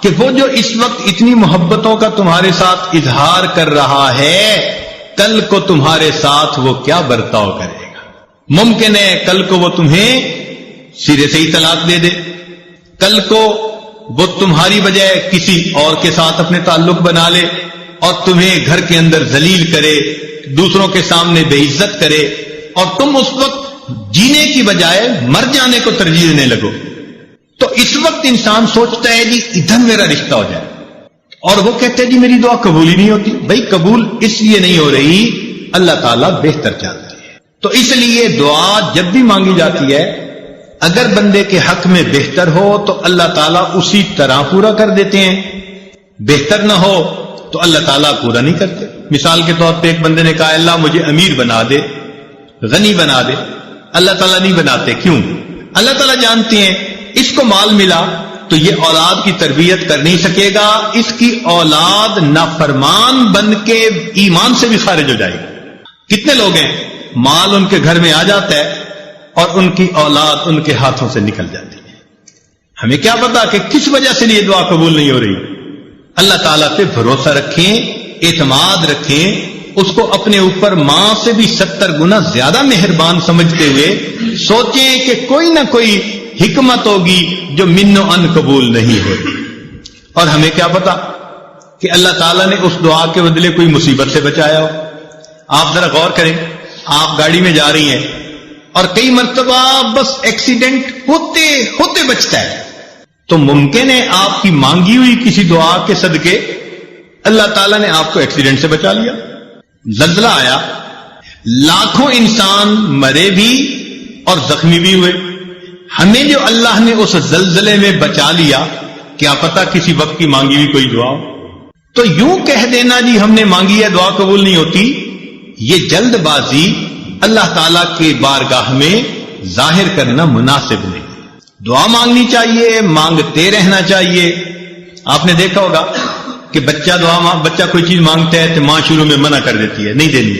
کہ وہ جو اس وقت اتنی محبتوں کا تمہارے ساتھ اظہار کر رہا ہے کل کو تمہارے ساتھ وہ کیا برتاؤ کرے گا۔ ممکن ہے کل کو وہ تمہیں سرے سے ہی طلاق دے دے، کل کو وہ تمہاری بجائے کسی اور کے ساتھ اپنے تعلق بنا لے اور تمہیں گھر کے اندر ذلیل کرے، دوسروں کے سامنے بے عزت کرے، اور تم اس وقت جینے کی بجائے مر جانے کو ترجیح دینے لگو۔ تو اس وقت انسان سوچتا ہے جی ادھر میرا رشتہ ہو جائے، اور وہ کہتے ہیں جی میری دعا قبول ہی نہیں ہوتی۔ بھائی قبول اس لیے نہیں ہو رہی، اللہ تعالیٰ بہتر جانتی ہے۔ تو اس لیے دعا جب بھی مانگی جاتی ہے اگر بندے کے حق میں بہتر ہو تو اللہ تعالیٰ اسی طرح پورا کر دیتے ہیں، بہتر نہ ہو تو اللہ تعالیٰ پورا نہیں کرتے۔ مثال کے طور پہ ایک بندے نے کہا اللہ مجھے امیر بنا دے، غنی بنا دے، اللہ تعالیٰ نہیں بناتے۔ کیوں؟ اللہ تعالیٰ جانتے ہیں اس کو مال ملا تو یہ اولاد کی تربیت کر نہیں سکے گا، اس کی اولاد نافرمان بن کے ایمان سے بھی خارج ہو جائے گی۔ کتنے لوگ ہیں مال ان کے گھر میں آ جاتا ہے اور ان کی اولاد ان کے ہاتھوں سے نکل جاتی ہے۔ ہمیں کیا پتا کہ کس وجہ سے یہ دعا قبول نہیں ہو رہی۔ اللہ تعالیٰ پہ بھروسہ رکھیں، اعتماد رکھیں، اس کو اپنے اوپر ماں سے بھی 70 گنا زیادہ مہربان سمجھتے ہوئے سوچیں کہ کوئی نہ کوئی حکمت ہوگی جو من و ان قبول نہیں ہوگی۔ اور ہمیں کیا پتا کہ اللہ تعالیٰ نے اس دعا کے بدلے کوئی مصیبت سے بچایا ہو۔ آپ ذرا غور کریں، آپ گاڑی میں جا رہی ہیں اور کئی مرتبہ بس ایکسیڈنٹ ہوتے ہوتے بچتا ہے، تو ممکن ہے آپ کی مانگی ہوئی کسی دعا کے صدقے اللہ تعالیٰ نے آپ کو ایکسیڈنٹ سے بچا لیا۔ زلزلہ آیا، لاکھوں انسان مرے بھی اور زخمی بھی ہوئے، ہمیں جو اللہ نے اس زلزلے میں بچا لیا کیا پتا کسی وقت کی مانگی ہوئی کوئی دعا ہو۔ تو یوں کہہ دینا جی ہم نے مانگی ہے دعا قبول نہیں ہوتی، یہ جلد بازی اللہ تعالیٰ کے بارگاہ میں ظاہر کرنا مناسب نہیں۔ دعا مانگنی چاہیے، مانگتے رہنا چاہیے۔ آپ نے دیکھا ہوگا کہ بچہ کوئی چیز مانگتا ہے تو ماں شروع میں منع کر دیتی ہے نہیں دینی،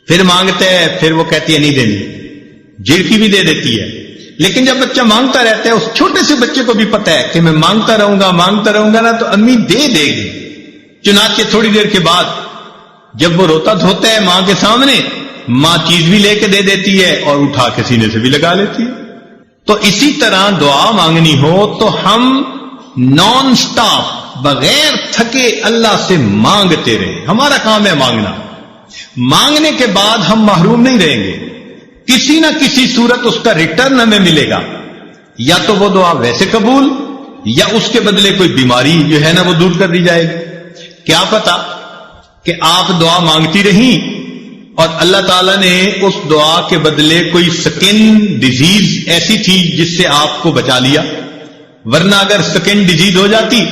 پھر مانگتا ہے پھر وہ کہتی ہے نہیں دینی، جھڑکی بھی دے دیتی ہے۔ لیکن جب بچہ مانگتا رہتا ہے، اس چھوٹے سے بچے کو بھی پتا ہے کہ میں مانگتا رہوں گا نا تو امی دے دے گی۔ چنانچہ تھوڑی دیر کے بعد جب وہ روتا دھوتا ہے ماں کے سامنے، ماں چیز بھی لے کے دے دیتی ہے اور اٹھا کے سینے سے بھی لگا لیتی ہے۔ تو اسی طرح دعا مانگنی ہو تو ہم نان سٹاپ بغیر تھکے اللہ سے مانگتے رہیں۔ ہمارا کام ہے مانگنا، مانگنے کے بعد ہم محروم نہیں رہیں گے، کسی نہ کسی صورت اس کا ریٹرن ہمیں ملے گا، یا تو وہ دعا ویسے قبول یا اس کے بدلے کوئی بیماری جو ہے نا وہ دور کر دی جائے گی؟ کیا پتا کہ آپ دعا مانگتی رہیں اور اللہ تعالیٰ نے اس دعا کے بدلے کوئی سکن ڈیزیز ایسی تھی جس سے آپ کو بچا لیا، ورنہ اگر سکن ڈیزیز ہو جاتی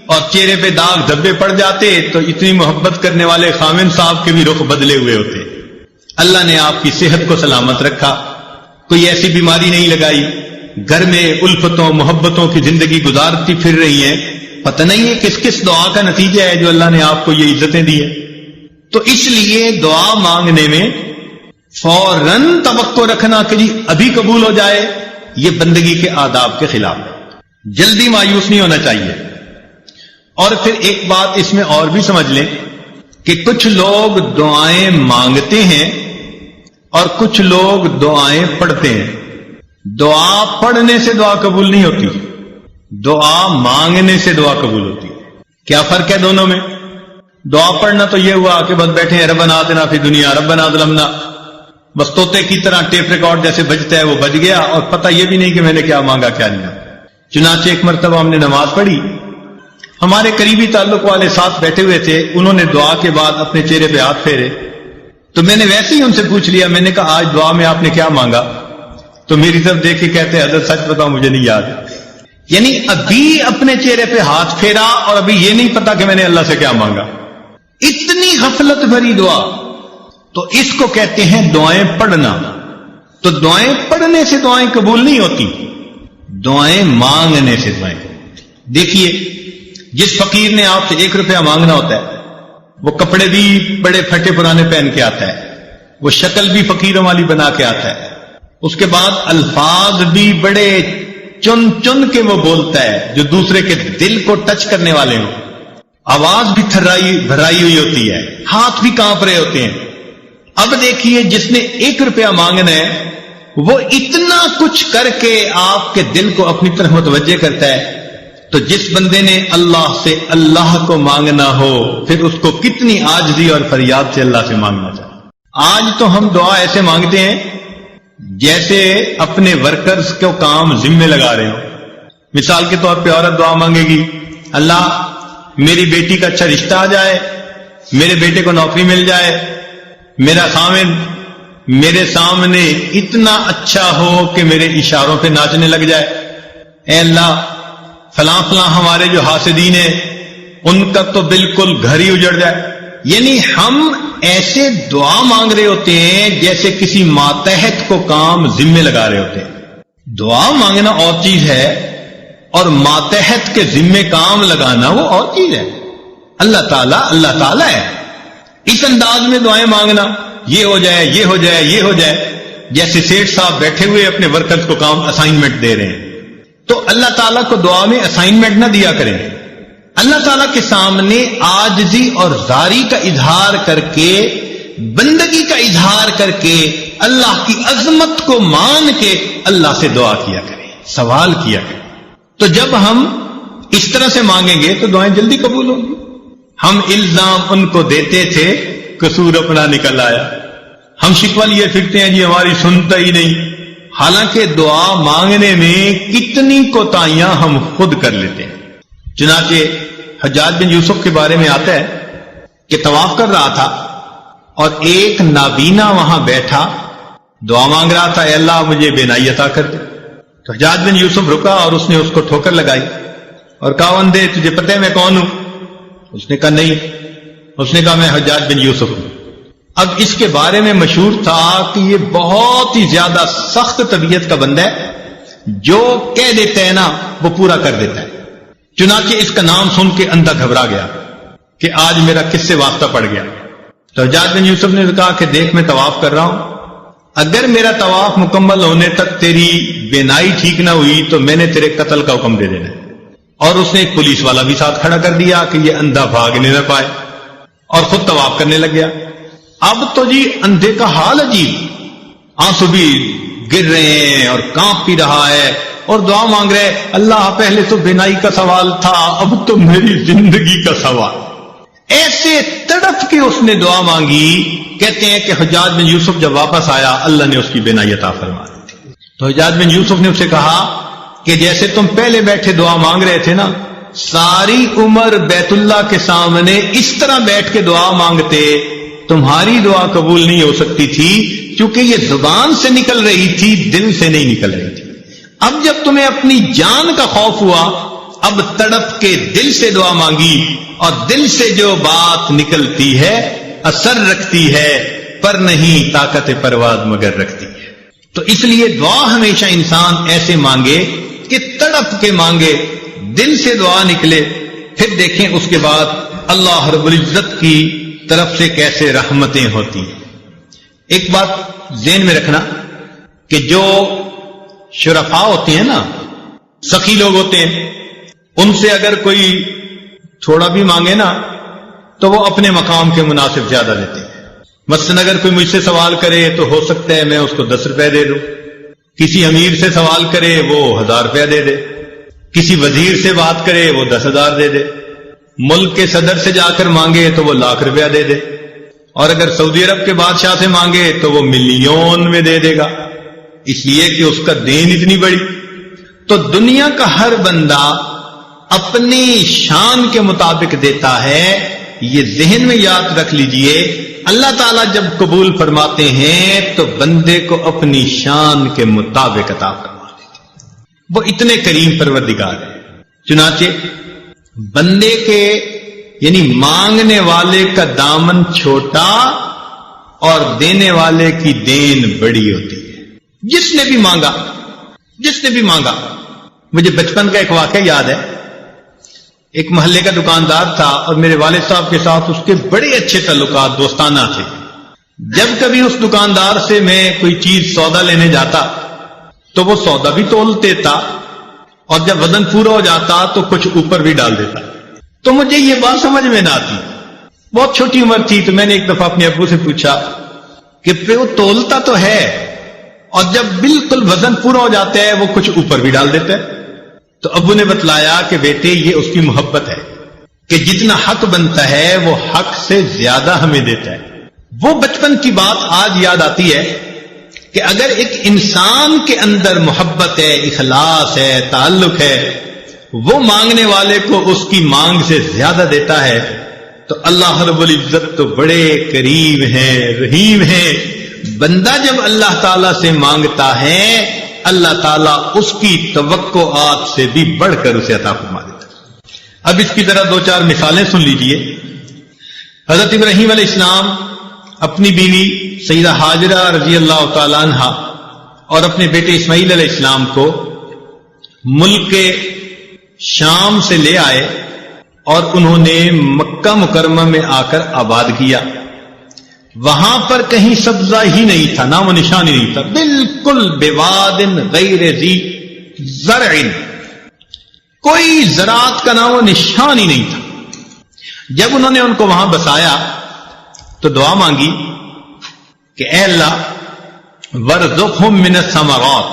اور چہرے پہ داغ دھبے پڑ جاتے تو اتنی محبت کرنے والے خامن صاحب کے بھی رخ بدلے ہوئے ہوتے۔ اللہ نے آپ کی صحت کو سلامت رکھا، کوئی ایسی بیماری نہیں لگائی، گھر میں الفتوں محبتوں کی زندگی گزارتی پھر رہی ہیں، پتہ نہیں ہے کس کس دعا کا نتیجہ ہے جو اللہ نے آپ کو یہ عزتیں دی ہیں۔ تو اس لیے دعا مانگنے میں فوراً توقع رکھنا کہ جی ابھی قبول ہو جائے، یہ بندگی کے آداب کے خلاف ہے، جلدی مایوس نہیں ہونا چاہیے۔ اور پھر ایک بات اس میں اور بھی سمجھ لیں کہ کچھ لوگ دعائیں مانگتے ہیں اور کچھ لوگ دعائیں پڑھتے ہیں۔ دعا پڑھنے سے دعا قبول نہیں ہوتی، دعا مانگنے سے دعا قبول ہوتی ہے۔ کیا فرق ہے دونوں میں؟ دعا پڑھنا تو یہ ہوا کہ بس بیٹھے ہیں ربنا آتنا فی دنیا ربنا ظلمنا، بس طوطے کی طرح ٹیپ ریکارڈ جیسے بجتا ہے وہ بج گیا اور پتہ یہ بھی نہیں کہ میں نے کیا مانگا کیا نہیں۔ چنانچہ ایک مرتبہ ہم نے نماز پڑھی، ہمارے قریبی تعلق والے ساتھ بیٹھے ہوئے تھے، انہوں نے دعا کے بعد اپنے چہرے پہ ہاتھ پھیرے تو میں نے ویسے ہی ان سے پوچھ لیا، میں نے کہا آج دعا میں آپ نے کیا مانگا؟ تو میری طرف دیکھ کے کہتے ہیں حضرت سچ بتاؤ مجھے نہیں یاد۔ یعنی ابھی اپنے چہرے پہ ہاتھ پھیرا اور ابھی یہ نہیں پتا کہ میں نے اللہ سے کیا مانگا۔ اتنی غفلت بھری دعا، تو اس کو کہتے ہیں دعائیں پڑھنا۔ تو دعائیں پڑھنے سے دعائیں قبول نہیں ہوتی، دعائیں مانگنے سے دعائیں قبول ہوتی۔ دیکھیے جس فقیر نے آپ سے 1 روپیہ مانگنا ہوتا ہے وہ کپڑے بھی بڑے پھٹے پرانے پہن کے آتا ہے، وہ شکل بھی فقیروں والی بنا کے آتا ہے، اس کے بعد الفاظ بھی بڑے چن چن کے وہ بولتا ہے جو دوسرے کے دل کو ٹچ کرنے والے ہوں، آواز بھی بھرائی ہوئی ہوتی ہے، ہاتھ بھی کانپ رہے ہوتے ہیں۔ اب دیکھیے جس نے 1 روپیہ مانگنا ہے وہ اتنا کچھ کر کے آپ کے دل کو اپنی طرف متوجہ کرتا ہے، تو جس بندے نے اللہ سے اللہ کو مانگنا ہو پھر اس کو کتنی عاجزی اور فریاد سے اللہ سے مانگنا چاہیے۔ آج تو ہم دعا ایسے مانگتے ہیں جیسے اپنے ورکرز کو کام ذمے لگا رہے ہوں۔ مثال کے طور پہ عورت دعا مانگے گی، اللہ میری بیٹی کا اچھا رشتہ آ جائے، میرے بیٹے کو نوکری مل جائے، میرا خاوند میرے سامنے اتنا اچھا ہو کہ میرے اشاروں پہ ناچنے لگ جائے، اے اللہ فلاں فلاں ہمارے جو حاسدین ہیں ان کا تو بالکل گھر ہی اجڑ جائے۔ یعنی ہم ایسے دعا مانگ رہے ہوتے ہیں جیسے کسی ماتحت کو کام ذمے لگا رہے ہوتے ہیں۔ دعا مانگنا اور چیز ہے اور ماتحت کے ذمے کام لگانا وہ اور چیز ہے۔ اللہ تعالیٰ ہے، اس انداز میں دعائیں مانگنا یہ ہو جائے یہ ہو جائے یہ ہو جائے، جیسے سیٹھ صاحب بیٹھے ہوئے اپنے ورکرز کو کام اسائنمنٹ دے رہے ہیں۔ تو اللہ تعالیٰ کو دعا میں اسائنمنٹ نہ دیا کریں، اللہ تعالیٰ کے سامنے عاجزی اور زاری کا اظہار کر کے، بندگی کا اظہار کر کے، اللہ کی عظمت کو مان کے اللہ سے دعا کیا کریں، سوال کیا کریں۔ تو جب ہم اس طرح سے مانگیں گے تو دعائیں جلدی قبول ہوں گی۔ ہم الزام ان کو دیتے تھے، قصور اپنا نکل آیا، ہم شکوہ لیے پھرتے ہیں جی ہماری سنتا ہی نہیں، حالانکہ دعا مانگنے میں کتنی کوتاہیاں ہم خود کر لیتے ہیں۔ چنانچہ حجاج بن یوسف کے بارے میں آتا ہے کہ طواف کر رہا تھا اور ایک نابینا وہاں بیٹھا دعا مانگ رہا تھا، اے اللہ مجھے بینائی عطا کر دے۔ تو حجاج بن یوسف رکا اور اس نے اس کو ٹھوکر لگائی اور کہا اندھے تجھے پتہ ہے میں کون ہوں؟ اس نے کہا نہیں۔ اس نے کہا میں حجاج بن یوسف ہوں۔ اب اس کے بارے میں مشہور تھا کہ یہ بہت ہی زیادہ سخت طبیعت کا بندہ ہے، جو کہہ دیتا ہے نا وہ پورا کر دیتا ہے۔ چنانچہ اس کا نام سن کے اندھا گھبرا گیا کہ آج میرا کس سے واسطہ پڑ گیا۔ تو حجاج بن یوسف نے کہا کہ دیکھ میں طواف کر رہا ہوں، اگر میرا طواف مکمل ہونے تک تیری بینائی ٹھیک نہ ہوئی تو میں نے تیرے قتل کا حکم دے دینا۔ اور اس نے ایک پولیس والا بھی ساتھ کھڑا کر دیا کہ یہ اندھا بھاگنے نہ پائے، اور خود طواف کرنے لگ گیا۔ اب تو جی اندھے کا حال عجیب، آنسو بھی گر رہے ہیں اور کانپ بھی رہا ہے اور دعا مانگ رہے، اللہ پہلے تو بینائی کا سوال تھا اب تو میری زندگی کا سوال۔ ایسے تڑپ کے اس نے دعا مانگی، کہتے ہیں کہ حجاج بن یوسف جب واپس آیا اللہ نے اس کی بینائی عطا فرما دی۔ تو حجاج بن یوسف نے اس سے کہا کہ جیسے تم پہلے بیٹھے دعا مانگ رہے تھے نا، ساری عمر بیت اللہ کے سامنے اس طرح بیٹھ کے دعا مانگتے، تمہاری دعا قبول نہیں ہو سکتی تھی، کیونکہ یہ زبان سے نکل رہی تھی، دل سے نہیں نکل رہی تھی۔ اب جب تمہیں اپنی جان کا خوف ہوا، اب تڑپ کے دل سے دعا مانگی، اور دل سے جو بات نکلتی ہے اثر رکھتی ہے، پر نہیں طاقت پرواز مگر رکھتی ہے۔ تو اس لیے دعا ہمیشہ انسان ایسے مانگے کہ تڑپ کے مانگے، دل سے دعا نکلے، پھر دیکھیں اس کے بعد اللہ رب العزت کی طرف سے کیسے رحمتیں ہوتی ہیں۔ ایک بات ذہن میں رکھنا کہ جو شرفاء ہوتے ہیں نا، سخی لوگ ہوتے ہیں، ان سے اگر کوئی تھوڑا بھی مانگے نا تو وہ اپنے مقام کے مناسب زیادہ دیتے ہیں۔ مثلا اگر کوئی مجھ سے سوال کرے تو ہو سکتا ہے میں اس کو 10 روپے دے دوں، کسی امیر سے سوال کرے وہ 1000 روپیہ دے دے، کسی وزیر سے بات کرے وہ 10,000 دے دے، ملک کے صدر سے جا کر مانگے تو وہ 1,00,000 روپیہ دے دے، اور اگر سعودی عرب کے بادشاہ سے مانگے تو وہ ملین میں دے دے گا، اس لیے کہ اس کا دین اتنی بڑی۔ تو دنیا کا ہر بندہ اپنی شان کے مطابق دیتا ہے، یہ ذہن میں یاد رکھ لیجئے۔ اللہ تعالیٰ جب قبول فرماتے ہیں تو بندے کو اپنی شان کے مطابق عطا فرما دیتے ہیں، وہ اتنے کریم پروردگار ہیں۔ چنانچہ بندے کے یعنی مانگنے والے کا دامن چھوٹا اور دینے والے کی دین بڑی ہوتی ہے۔ جس نے بھی مانگا، مجھے بچپن کا ایک واقعہ یاد ہے۔ ایک محلے کا دکاندار تھا اور میرے والد صاحب کے ساتھ اس کے بڑے اچھے تعلقات دوستانہ تھے۔ جب کبھی اس دکاندار سے میں کوئی چیز سودا لینے جاتا تو وہ سودا بھی تول دیتا، اور جب وزن پورا ہو جاتا تو کچھ اوپر بھی ڈال دیتا۔ تو مجھے یہ بات سمجھ میں نہ آتی، بہت چھوٹی عمر تھی، تو میں نے ایک دفعہ اپنے ابو سے پوچھا کہ وہ تولتا تو ہے اور جب بالکل وزن پورا ہو جاتا ہے وہ کچھ اوپر بھی ڈال دیتا ہے۔ تو ابو نے بتلایا کہ بیٹے یہ اس کی محبت ہے کہ جتنا حق بنتا ہے وہ حق سے زیادہ ہمیں دیتا ہے۔ وہ بچپن کی بات آج یاد آتی ہے کہ اگر ایک انسان کے اندر محبت ہے، اخلاص ہے، تعلق ہے، وہ مانگنے والے کو اس کی مانگ سے زیادہ دیتا ہے، تو اللہ رب العزت تو بڑے کریم ہیں، رحیم ہیں۔ بندہ جب اللہ تعالیٰ سے مانگتا ہے، اللہ تعالیٰ اس کی توقعات سے بھی بڑھ کر اسے عطا فرما دیتا ہے۔ اب اس کی طرح 2-4 مثالیں سن لیجئے۔ حضرت ابراہیم علیہ السلام اپنی بیوی سیدہ ہاجرہ رضی اللہ تعالیٰ عنہا اور اپنے بیٹے اسماعیل علیہ السلام کو ملک شام سے لے آئے اور انہوں نے مکہ مکرمہ میں آ کر آباد کیا۔ وہاں پر کہیں سبزہ ہی نہیں تھا، نام و نشان ہی نہیں تھا، بالکل بواد غیر ذی زرع، کوئی زراعت کا نام و نشان ہی نہیں تھا۔ جب انہوں نے ان کو وہاں بسایا تو دعا مانگی کہ اے اللہ وارزقہم من الثمرات،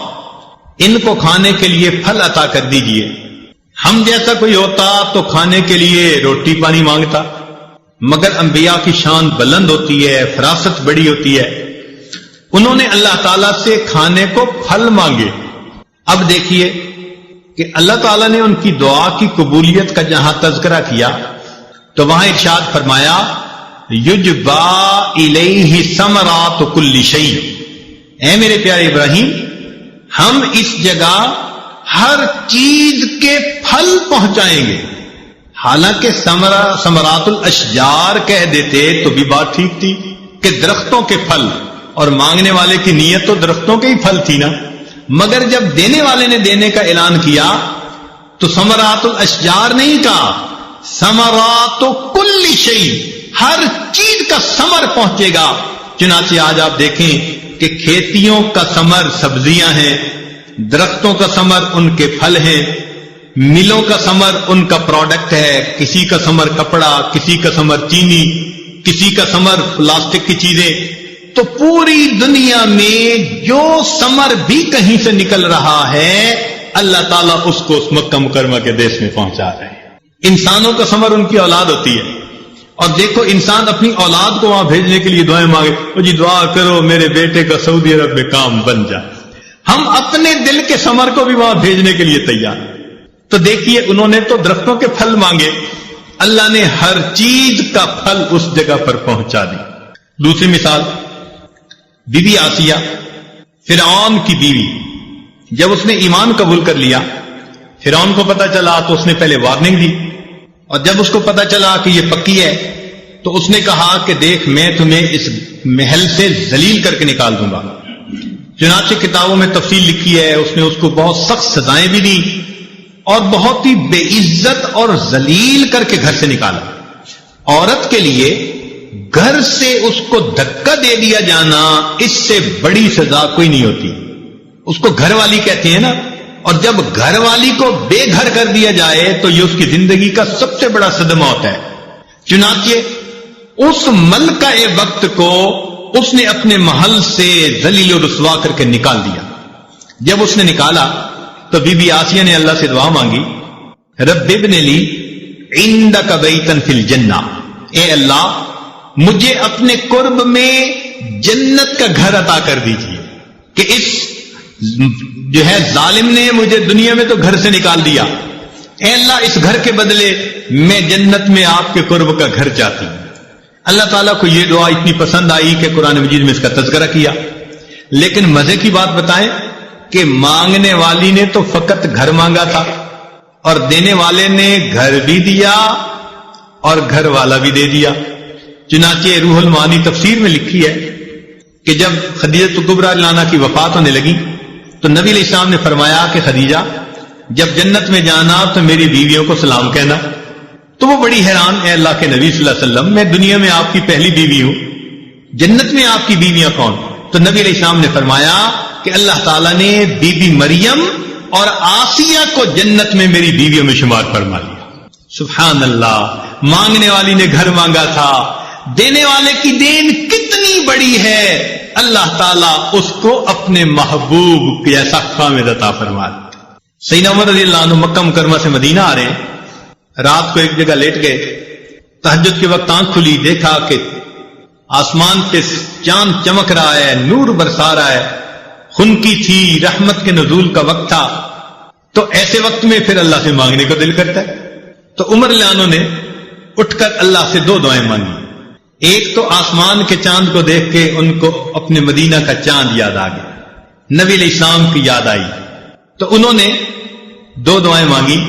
ان کو کھانے کے لیے پھل عطا کر دیجئے۔ ہم جیسا کوئی ہوتا تو کھانے کے لیے روٹی پانی مانگتا، مگر انبیاء کی شان بلند ہوتی ہے، فراست بڑی ہوتی ہے، انہوں نے اللہ تعالیٰ سے کھانے کو پھل مانگے۔ اب دیکھیے کہ اللہ تعالیٰ نے ان کی دعا کی قبولیت کا جہاں تذکرہ کیا تو وہاں ارشاد فرمایا یجبا الیہ ثمرات کل شیء، اے میرے پیارے ابراہیم، ہم اس جگہ ہر چیز کے پھل پہنچائیں گے۔ حالانکہ ثمرات الاشجار کہہ دیتے تو بھی بات ٹھیک تھی کہ درختوں کے پھل، اور مانگنے والے کی نیت تو درختوں کے ہی پھل تھی نا، مگر جب دینے والے نے دینے کا اعلان کیا تو ثمرات الاشجار نہیں کہا، ثمرات کل شیء، ہر چیز کا ثمر پہنچے گا۔ چنانچہ آج آپ دیکھیں کہ کھیتیوں کا ثمر سبزیاں ہیں، درختوں کا ثمر ان کے پھل ہیں، ملوں کا ثمر ان کا پروڈکٹ ہے، کسی کا ثمر کپڑا، کسی کا ثمر چینی، کسی کا ثمر پلاسٹک کی چیزیں۔ تو پوری دنیا میں جو ثمر بھی کہیں سے نکل رہا ہے اللہ تعالیٰ اس کو اس مکہ مکرمہ کے دیش میں پہنچا رہے ہیں۔ انسانوں کا ثمر ان کی اولاد ہوتی ہے، اور دیکھو انسان اپنی اولاد کو وہاں بھیجنے کے لیے دعائیں مانگے، جی دعا کرو میرے بیٹے کا سعودی عرب میں کام بن جائے، ہم اپنے دل کے ثمر کو بھی وہاں بھیجنے کے لیے تیار ہیں۔ تو دیکھیے انہوں نے تو درختوں کے پھل مانگے، اللہ نے ہر چیز کا پھل اس جگہ پر پہنچا دی۔ دوسری مثال، بی بی آسیہ، فرعون کی بیوی، جب اس نے ایمان قبول کر لیا، فرعون کو پتا چلا تو اس نے پہلے وارننگ دی، اور جب اس کو پتا چلا کہ یہ پکی ہے تو اس نے کہا کہ دیکھ میں تمہیں اس محل سے ذلیل کر کے نکال دوں گا۔ چنانچہ کتابوں میں تفصیل لکھی ہے، اس نے اس کو بہت سخت سزائیں بھی دی اور بہت ہی بے عزت اور ذلیل کر کے گھر سے نکالا۔ عورت کے لیے گھر سے اس کو دھکا دے دیا جانا، اس سے بڑی سزا کوئی نہیں ہوتی۔ اس کو گھر والی کہتے ہیں نا، اور جب گھر والی کو بے گھر کر دیا جائے تو یہ اس کی زندگی کا سب سے بڑا صدمہ ہوتا ہے۔ چنانچہ اس ملکہ وقت کو اس نے اپنے محل سے ذلیل و رسوا کر کے نکال دیا۔ جب اس نے نکالا تو بی بی آسیہ نے اللہ سے دعا مانگی، رب ابن لی عندک بیتا فی الجنہ، اے اللہ مجھے اپنے قرب میں جنت کا گھر عطا کر دیجیے، کہ اس جو ہے ظالم نے مجھے دنیا میں تو گھر سے نکال دیا، اے اللہ اس گھر کے بدلے میں جنت میں آپ کے قرب کا گھر چاہتی ہوں۔ اللہ تعالیٰ کو یہ دعا اتنی پسند آئی کہ قرآن مجید میں اس کا تذکرہ کیا۔ لیکن مزے کی بات بتائیں کہ مانگنے والی نے تو فقط گھر مانگا تھا، اور دینے والے نے گھر بھی دیا اور گھر والا بھی دے دیا۔ چنانچہ روح المعانی تفسیر میں لکھی ہے کہ جب خدیجہ کبریٰ رضی اللہ عنہا کی وفات ہونے لگی تو نبی علیہ السلام نے فرمایا کہ خدیجہ جب جنت میں جانا تو میری بیویوں کو سلام کہنا۔ تو وہ بڑی حیران، اے اللہ کے نبی صلی اللہ علیہ وسلم میں دنیا میں آپ کی پہلی بیوی ہوں، جنت میں آپ کی بیویاں کون؟ تو نبی علیہ السلام نے فرمایا کہ اللہ تعالیٰ نے بی بی مریم اور آسیہ کو جنت میں میری بیویوں میں شمار فرما لیا۔ سبحان اللہ، مانگنے والی نے گھر مانگا تھا، دینے والے کی دین کتنی بڑی ہے، اللہ تعالیٰ اس کو اپنے محبوب کی ایسا خامد عطا فرما دیا۔ سیدنا عمر رضی اللہ عنہ مکہ مکرمہ سے مدینہ آ رہے ہیں، رات کو ایک جگہ لیٹ گئے، تہجد کے وقت آنکھ کھلی، دیکھا کہ آسمان پہ چاند چمک رہا ہے، نور برسا رہا ہے، خنکی تھی، رحمت کے نزول کا وقت تھا۔ تو ایسے وقت میں پھر اللہ سے مانگنے کو دل کرتا ہے۔ تو عمر رضی اللہ عنہ نے اٹھ کر اللہ سے دو دعائیں مانگی۔ ایک تو آسمان کے چاند کو دیکھ کے ان کو اپنے مدینہ کا چاند یاد آ گیا، نبی علیہ السلام کی یاد آئی، تو انہوں نے دو دعائیں مانگی،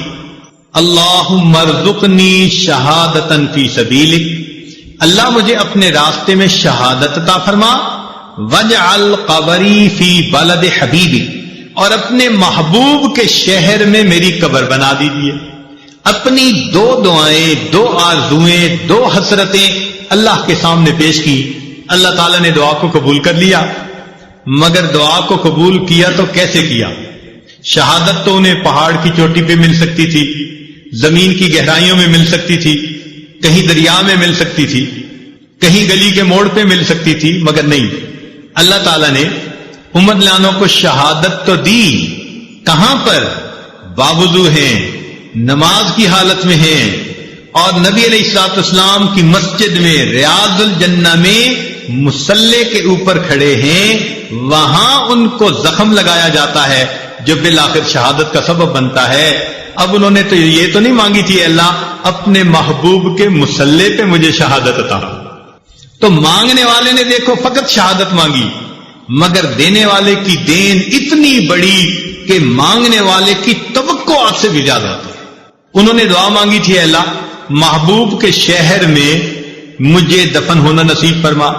اللہم ارزقنی شہادتا فی سبیلک، اللہ مجھے اپنے راستے میں شہادت عطا فرما، وجعل قبری فی بلد حبیبی، اور اپنے محبوب کے شہر میں میری قبر بنا دیجیے۔ اپنی دو دعائیں، دو آرزویں، دو حسرتیں اللہ کے سامنے پیش کی۔ اللہ تعالیٰ نے دعا کو قبول کر لیا، مگر دعا کو قبول کیا تو کیسے کیا؟ شہادت تو انہیں پہاڑ کی چوٹی پہ مل سکتی تھی، زمین کی گہرائیوں میں مل سکتی تھی، کہیں دریا میں مل سکتی تھی، کہیں گلی کے موڑ پہ مل سکتی تھی، مگر نہیں، اللہ تعالیٰ نے عمر لانوں کو شہادت تو دی۔ کہاں پر؟ باوضو ہیں، نماز کی حالت میں ہیں، اور نبی علیہ الصلوۃ والسلام کی مسجد میں ریاض الجنہ میں مصلی کے اوپر کھڑے ہیں، وہاں ان کو زخم لگایا جاتا ہے جو بالآخر شہادت کا سبب بنتا ہے۔ اب انہوں نے تو یہ تو نہیں مانگی تھی اللہ اپنے محبوب کے مصلی پہ مجھے شہادت عطا۔ تو مانگنے والے نے دیکھو فقط شہادت مانگی، مگر دینے والے کی دین اتنی بڑی کہ مانگنے والے کی توقعات سے بھی زیادہ ہوتی ہے۔ انہوں نے دعا مانگی تھی، اللہ محبوب کے شہر میں مجھے دفن ہونا نصیب فرما،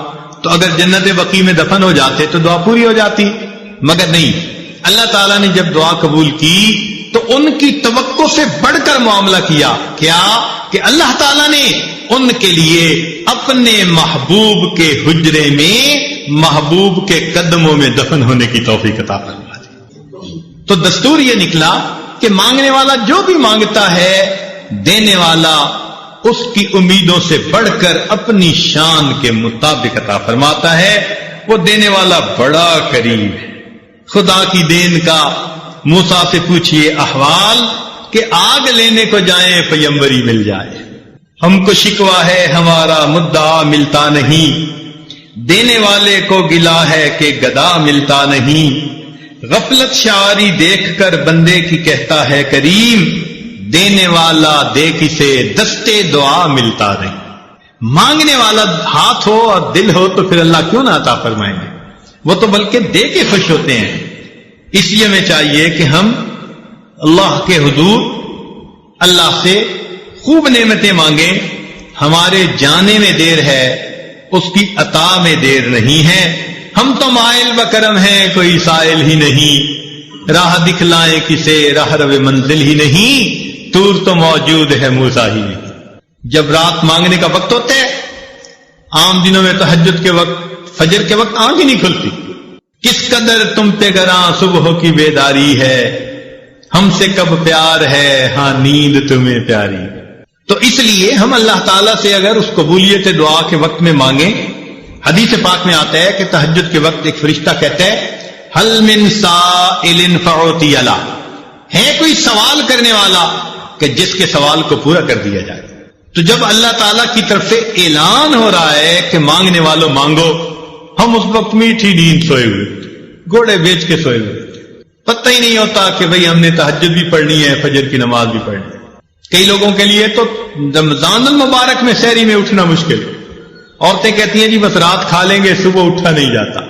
تو اگر جنت بقیع میں دفن ہو جاتے تو دعا پوری ہو جاتی، مگر نہیں، اللہ تعالیٰ نے جب دعا قبول کی تو ان کی توقع سے بڑھ کر معاملہ کیا، کیا کہ اللہ تعالیٰ نے ان کے لیے اپنے محبوب کے حجرے میں محبوب کے قدموں میں دفن ہونے کی توفیق عطا فرما دی۔ تو دستور یہ نکلا کہ مانگنے والا جو بھی مانگتا ہے، دینے والا اس کی امیدوں سے بڑھ کر اپنی شان کے مطابق عطا فرماتا ہے۔ وہ دینے والا بڑا کریم ہے۔ خدا کی دین کا موسیٰ سے پوچھئے احوال کہ آگ لینے کو جائیں پیمبری مل جائے۔ ہم کو شکوہ ہے ہمارا مدعا ملتا نہیں، دینے والے کو گلا ہے کہ گدا ملتا نہیں۔ غفلت شعاری دیکھ کر بندے کی کہتا ہے کریم، دینے والا دے کسے دستے دعا ملتا نہیں۔ مانگنے والا ہاتھ ہو اور دل ہو تو پھر اللہ کیوں نہ عطا فرمائیں گے؟ وہ تو بلکہ دے کے خوش ہوتے ہیں۔ اس لیے ہمیں چاہیے کہ ہم اللہ کے حضور اللہ سے خوب نعمتیں مانگیں۔ ہمارے جانے میں دیر ہے، اس کی عطا میں دیر نہیں ہے۔ ہم تو مائل بکرم ہیں، کوئی سائل ہی نہیں، راہ دکھلائیں کسے راہ رو منزل ہی نہیں، طور تو موجود ہے موسیٰ ہی نہیں۔ جب رات مانگنے کا وقت ہوتا ہے، عام دنوں میں تہجد کے وقت، فجر کے وقت آنکھ ہی نہیں کھلتی۔ کس قدر تم پہ گراں صبح کی بیداری ہے، ہم سے کب پیار ہے ہاں نیند تمہیں پیاری۔ تو اس لیے ہم اللہ تعالیٰ سے اگر اس قبولیت دعا کے وقت میں مانگیں، حدیث پاک میں آتا ہے کہ تہجد کے وقت ایک فرشتہ کہتا ہے حل من سائل فعطی له، ہے کوئی سوال کرنے والا کہ جس کے سوال کو پورا کر دیا جائے۔ تو جب اللہ تعالیٰ کی طرف سے اعلان ہو رہا ہے کہ مانگنے والوں مانگو، ہم اس وقت میٹھی نیند سوئے ہوئے، گھوڑے بیچ کے سوئے ہوئے، پتہ ہی نہیں ہوتا کہ بھئی ہم نے تہجد بھی پڑھنی ہے، فجر کی نماز بھی پڑھنی ہے۔ کئی لوگوں کے لیے تو رمضان المبارک میں سحری میں اٹھنا مشکل ہے۔ عورتیں کہتی ہیں جی بس رات کھا لیں گے، صبح اٹھا نہیں جاتا۔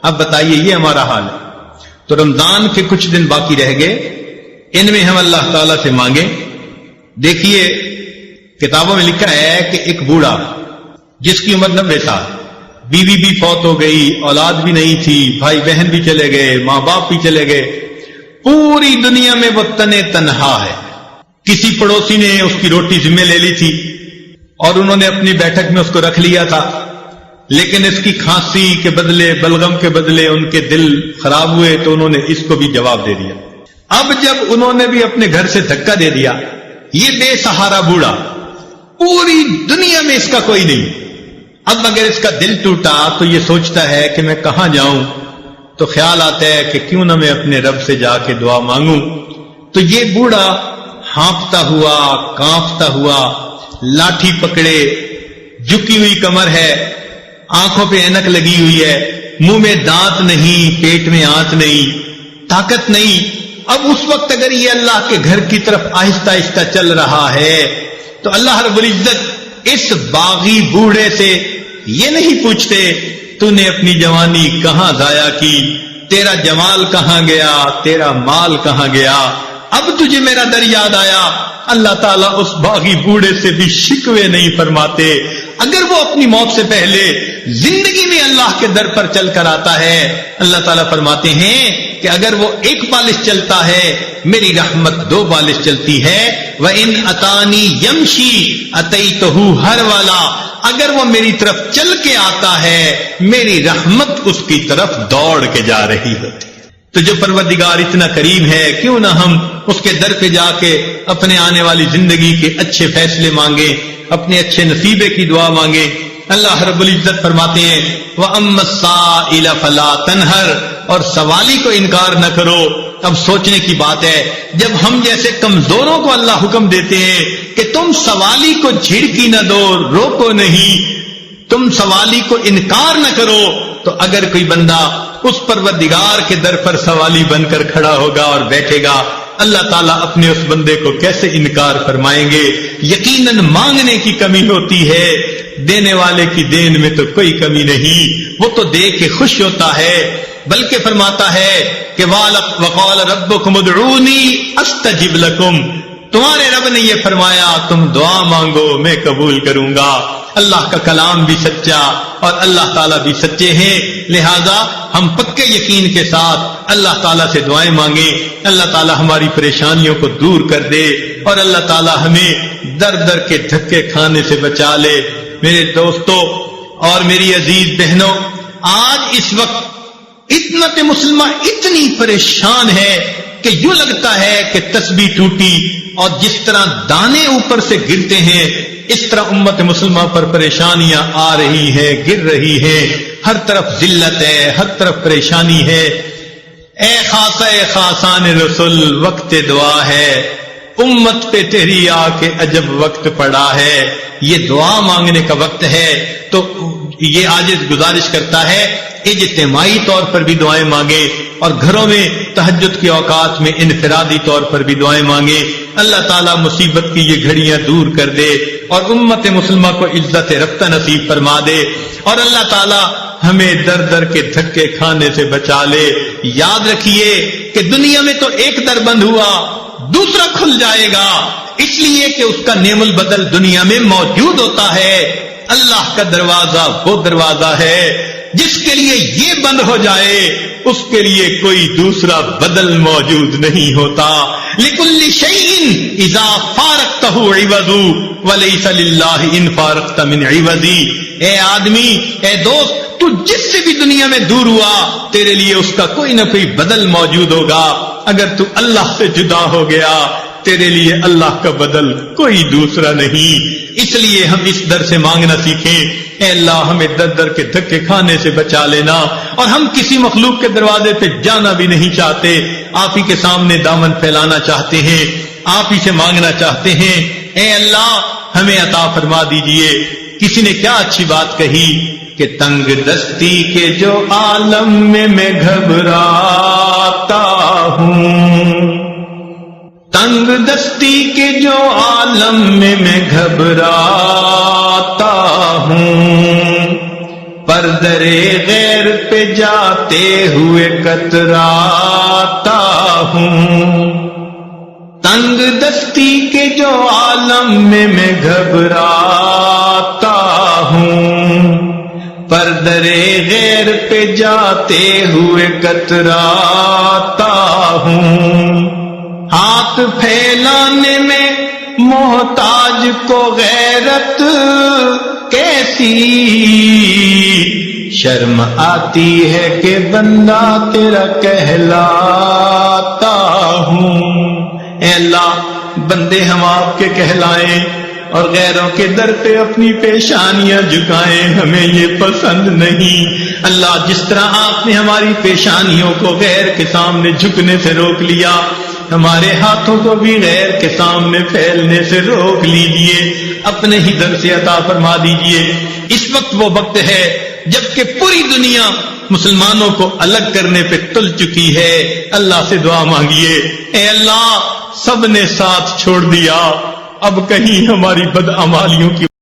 اب بتائیے یہ ہمارا حال ہے۔ تو رمضان کے کچھ دن باقی رہ گئے، ان میں ہم اللہ تعالیٰ سے مانگیں۔ دیکھیے کتابوں میں لکھا ہے کہ ایک بوڑھا جس کی عمر 90 سال، بیوی بھی فوت ہو گئی، اولاد بھی نہیں تھی، بھائی بہن بھی چلے گئے، ماں باپ بھی چلے گئے، پوری دنیا میں وہ تنہا ہے۔ کسی پڑوسی نے اس کی روٹی ذمہ لے لی تھی اور انہوں نے اپنی بیٹھک میں اس کو رکھ لیا تھا، لیکن اس کی کھانسی کے بدلے، بلغم کے بدلے ان کے دل خراب ہوئے تو انہوں نے اس کو بھی جواب دے دیا۔ اب جب انہوں نے بھی اپنے گھر سے دھکا دے دیا، یہ بے سہارا بوڑھا، پوری دنیا میں اس کا کوئی نہیں۔ اب اگر اس کا دل ٹوٹا تو یہ سوچتا ہے کہ میں کہاں جاؤں، تو خیال آتا ہے کہ کیوں نہ میں اپنے رب سے جا کے دعا مانگوں۔ تو یہ بوڑھا ہانپتا ہوا، کانپتا ہوا، لاٹھی پکڑے، جھکی ہوئی کمر ہے، آنکھوں پہ اینک لگی ہوئی ہے، منہ میں دانت نہیں، پیٹ میں آنت نہیں، طاقت نہیں۔ اب اس وقت اگر یہ اللہ کے گھر کی طرف آہستہ آہستہ چل رہا ہے تو اللہ رب العزت اس باغی بوڑھے سے یہ نہیں پوچھتے تو نے اپنی جوانی کہاں ضائع کی، تیرا جمال کہاں گیا، تیرا مال کہاں گیا، اب تجھے میرا در یاد آیا۔ اللہ تعالیٰ اس باغی بوڑھے سے بھی شکوے نہیں فرماتے۔ اگر وہ اپنی موت سے پہلے زندگی میں اللہ کے در پر چل کر آتا ہے، اللہ تعالیٰ فرماتے ہیں کہ اگر وہ 1 بالش چلتا ہے میری رحمت 2 بالش چلتی ہے۔ وَإِنْ أَتَانِي يَمْشِي أَتَيْتُهُ هَرْوَلًا، اگر وہ میری طرف چل کے آتا ہے میری رحمت اس کی طرف دوڑ کے جا رہی ہوتی۔ تو جو پروردگار اتنا کریم ہے، کیوں نہ ہم اس کے در پہ جا کے اپنے آنے والی زندگی کے اچھے فیصلے مانگیں، اپنے اچھے نصیبے کی دعا مانگیں۔ اللہ رب العزت فرماتے ہیں وَأَمَّا السَّائِلَ فَلَا تَنْهَرْ، اور سوالی کو انکار نہ کرو۔ اب سوچنے کی بات ہے، جب ہم جیسے کمزوروں کو اللہ حکم دیتے ہیں کہ تم سوالی کو جھڑکی نہ دو، روکو نہیں، تم سوالی کو انکار نہ کرو، تو اگر کوئی بندہ اس پروردگار کے در پر سوالی بن کر کھڑا ہوگا اور بیٹھے گا، اللہ تعالیٰ اپنے اس بندے کو کیسے انکار فرمائیں گے؟ یقیناً مانگنے کی کمی ہوتی ہے، دینے والے کی دین میں تو کوئی کمی نہیں، وہ تو دے کے خوش ہوتا ہے۔ بلکہ فرماتا ہے کہ وَقَالَ رَبُّكُمُ ادْعُونِي أَسْتَجِبْ لَكُمْ، تمہارے رب نے یہ فرمایا تم دعا مانگو میں قبول کروں گا۔ اللہ کا کلام بھی سچا اور اللہ تعالیٰ بھی سچے ہیں، لہذا ہم پکے یقین کے ساتھ اللہ تعالیٰ سے دعائیں مانگیں، اللہ تعالیٰ ہماری پریشانیوں کو دور کر دے اور اللہ تعالیٰ ہمیں در در کے دھکے کھانے سے بچا لے۔ میرے دوستوں اور میری عزیز بہنوں، آج اس وقت امت مسلمہ اتنی پریشان ہے کہ یوں لگتا ہے کہ تسبیح ٹوٹی اور جس طرح دانے اوپر سے گرتے ہیں اس طرح امت مسلمہ پر پریشانیاں آ رہی ہیں، گر رہی ہیں، ہر طرف ذلت ہے، ہر طرف پریشانی ہے۔ اے خاصہ خاصان رسول، وقت دعا ہے، امت پہ تیری آ کے عجب وقت پڑا ہے، یہ دعا مانگنے کا وقت ہے۔ تو یہ عاجز گزارش کرتا ہے اجتماعی طور پر بھی دعائیں مانگے اور گھروں میں تہجد کے اوقات میں انفرادی طور پر بھی دعائیں مانگے. اللہ تعالیٰ مصیبت کی یہ گھڑیاں دور کر دے اور امت مسلمہ کو عزت رفتہ نصیب فرما دے اور اللہ تعالیٰ ہمیں در در کے دھکے کھانے سے بچا لے. یاد رکھیے کہ دنیا میں تو ایک در بند ہوا دوسرا کھل جائے گا، اس لیے کہ اس کا نعم البدل دنیا میں موجود ہوتا ہے. اللہ کا دروازہ وہ دروازہ ہے جس کے لیے یہ بند ہو جائے اس کے لیے کوئی دوسرا بدل موجود نہیں ہوتا. لِكُلِّ شَيْءٍ إِذَا فَارَقْتَهُ عِوَضٌ وَلَيْسَ لِلَّهِ إِن فَارَقْتَ مِنْ عِوَضِ. اے آدمی، اے دوست، تو جس سے بھی دنیا میں دور ہوا تیرے لیے اس کا کوئی نہ کوئی بدل موجود ہوگا. اگر تو اللہ سے جدا ہو گیا تیرے لیے اللہ کا بدل کوئی دوسرا نہیں. اس لیے ہم اس در سے مانگنا سیکھیں. اے اللہ ہمیں در در کے دھکے کھانے سے بچا لینا اور ہم کسی مخلوق کے دروازے پہ جانا بھی نہیں چاہتے. آپ ہی کے سامنے دامن پھیلانا چاہتے ہیں، آپ ہی سے مانگنا چاہتے ہیں. اے اللہ ہمیں عطا فرما دیجئے. کسی نے کیا اچھی بات کہی کہ تنگ دستی کے جو عالم میں گھبراتا ہوں، تنگ دستی کے جو عالم میں گھبراتا ہوں، پر درے غیر پہ جاتے ہوئے کتراتا ہوں. تنگ دستی کے جو عالم میں گھبراتا ہوں، پر درے غیر پہ جاتے ہوئے کتراتا ہوں. ہاتھ پھیلانے میں محتاج کو غیرت کیسی شرم آتی ہے کہ بندہ تیرا کہلاتا ہوں. اے اللہ بندے ہم آپ کے کہلائیں اور غیروں کے در پہ اپنی پیشانیاں جھکائیں، ہمیں یہ پسند نہیں. اللہ جس طرح آپ نے ہماری پیشانیوں کو غیر کے سامنے جھکنے سے روک لیا، ہمارے ہاتھوں کو بھی غیر کے سامنے پھیلنے سے روک لیجئے، اپنے ہی در سے عطا فرما دیجئے. اس وقت وہ وقت ہے جبکہ پوری دنیا مسلمانوں کو الگ کرنے پہ تل چکی ہے. اللہ سے دعا مانگیے. اے اللہ سب نے ساتھ چھوڑ دیا، اب کہیں ہماری بدعمالیوں کی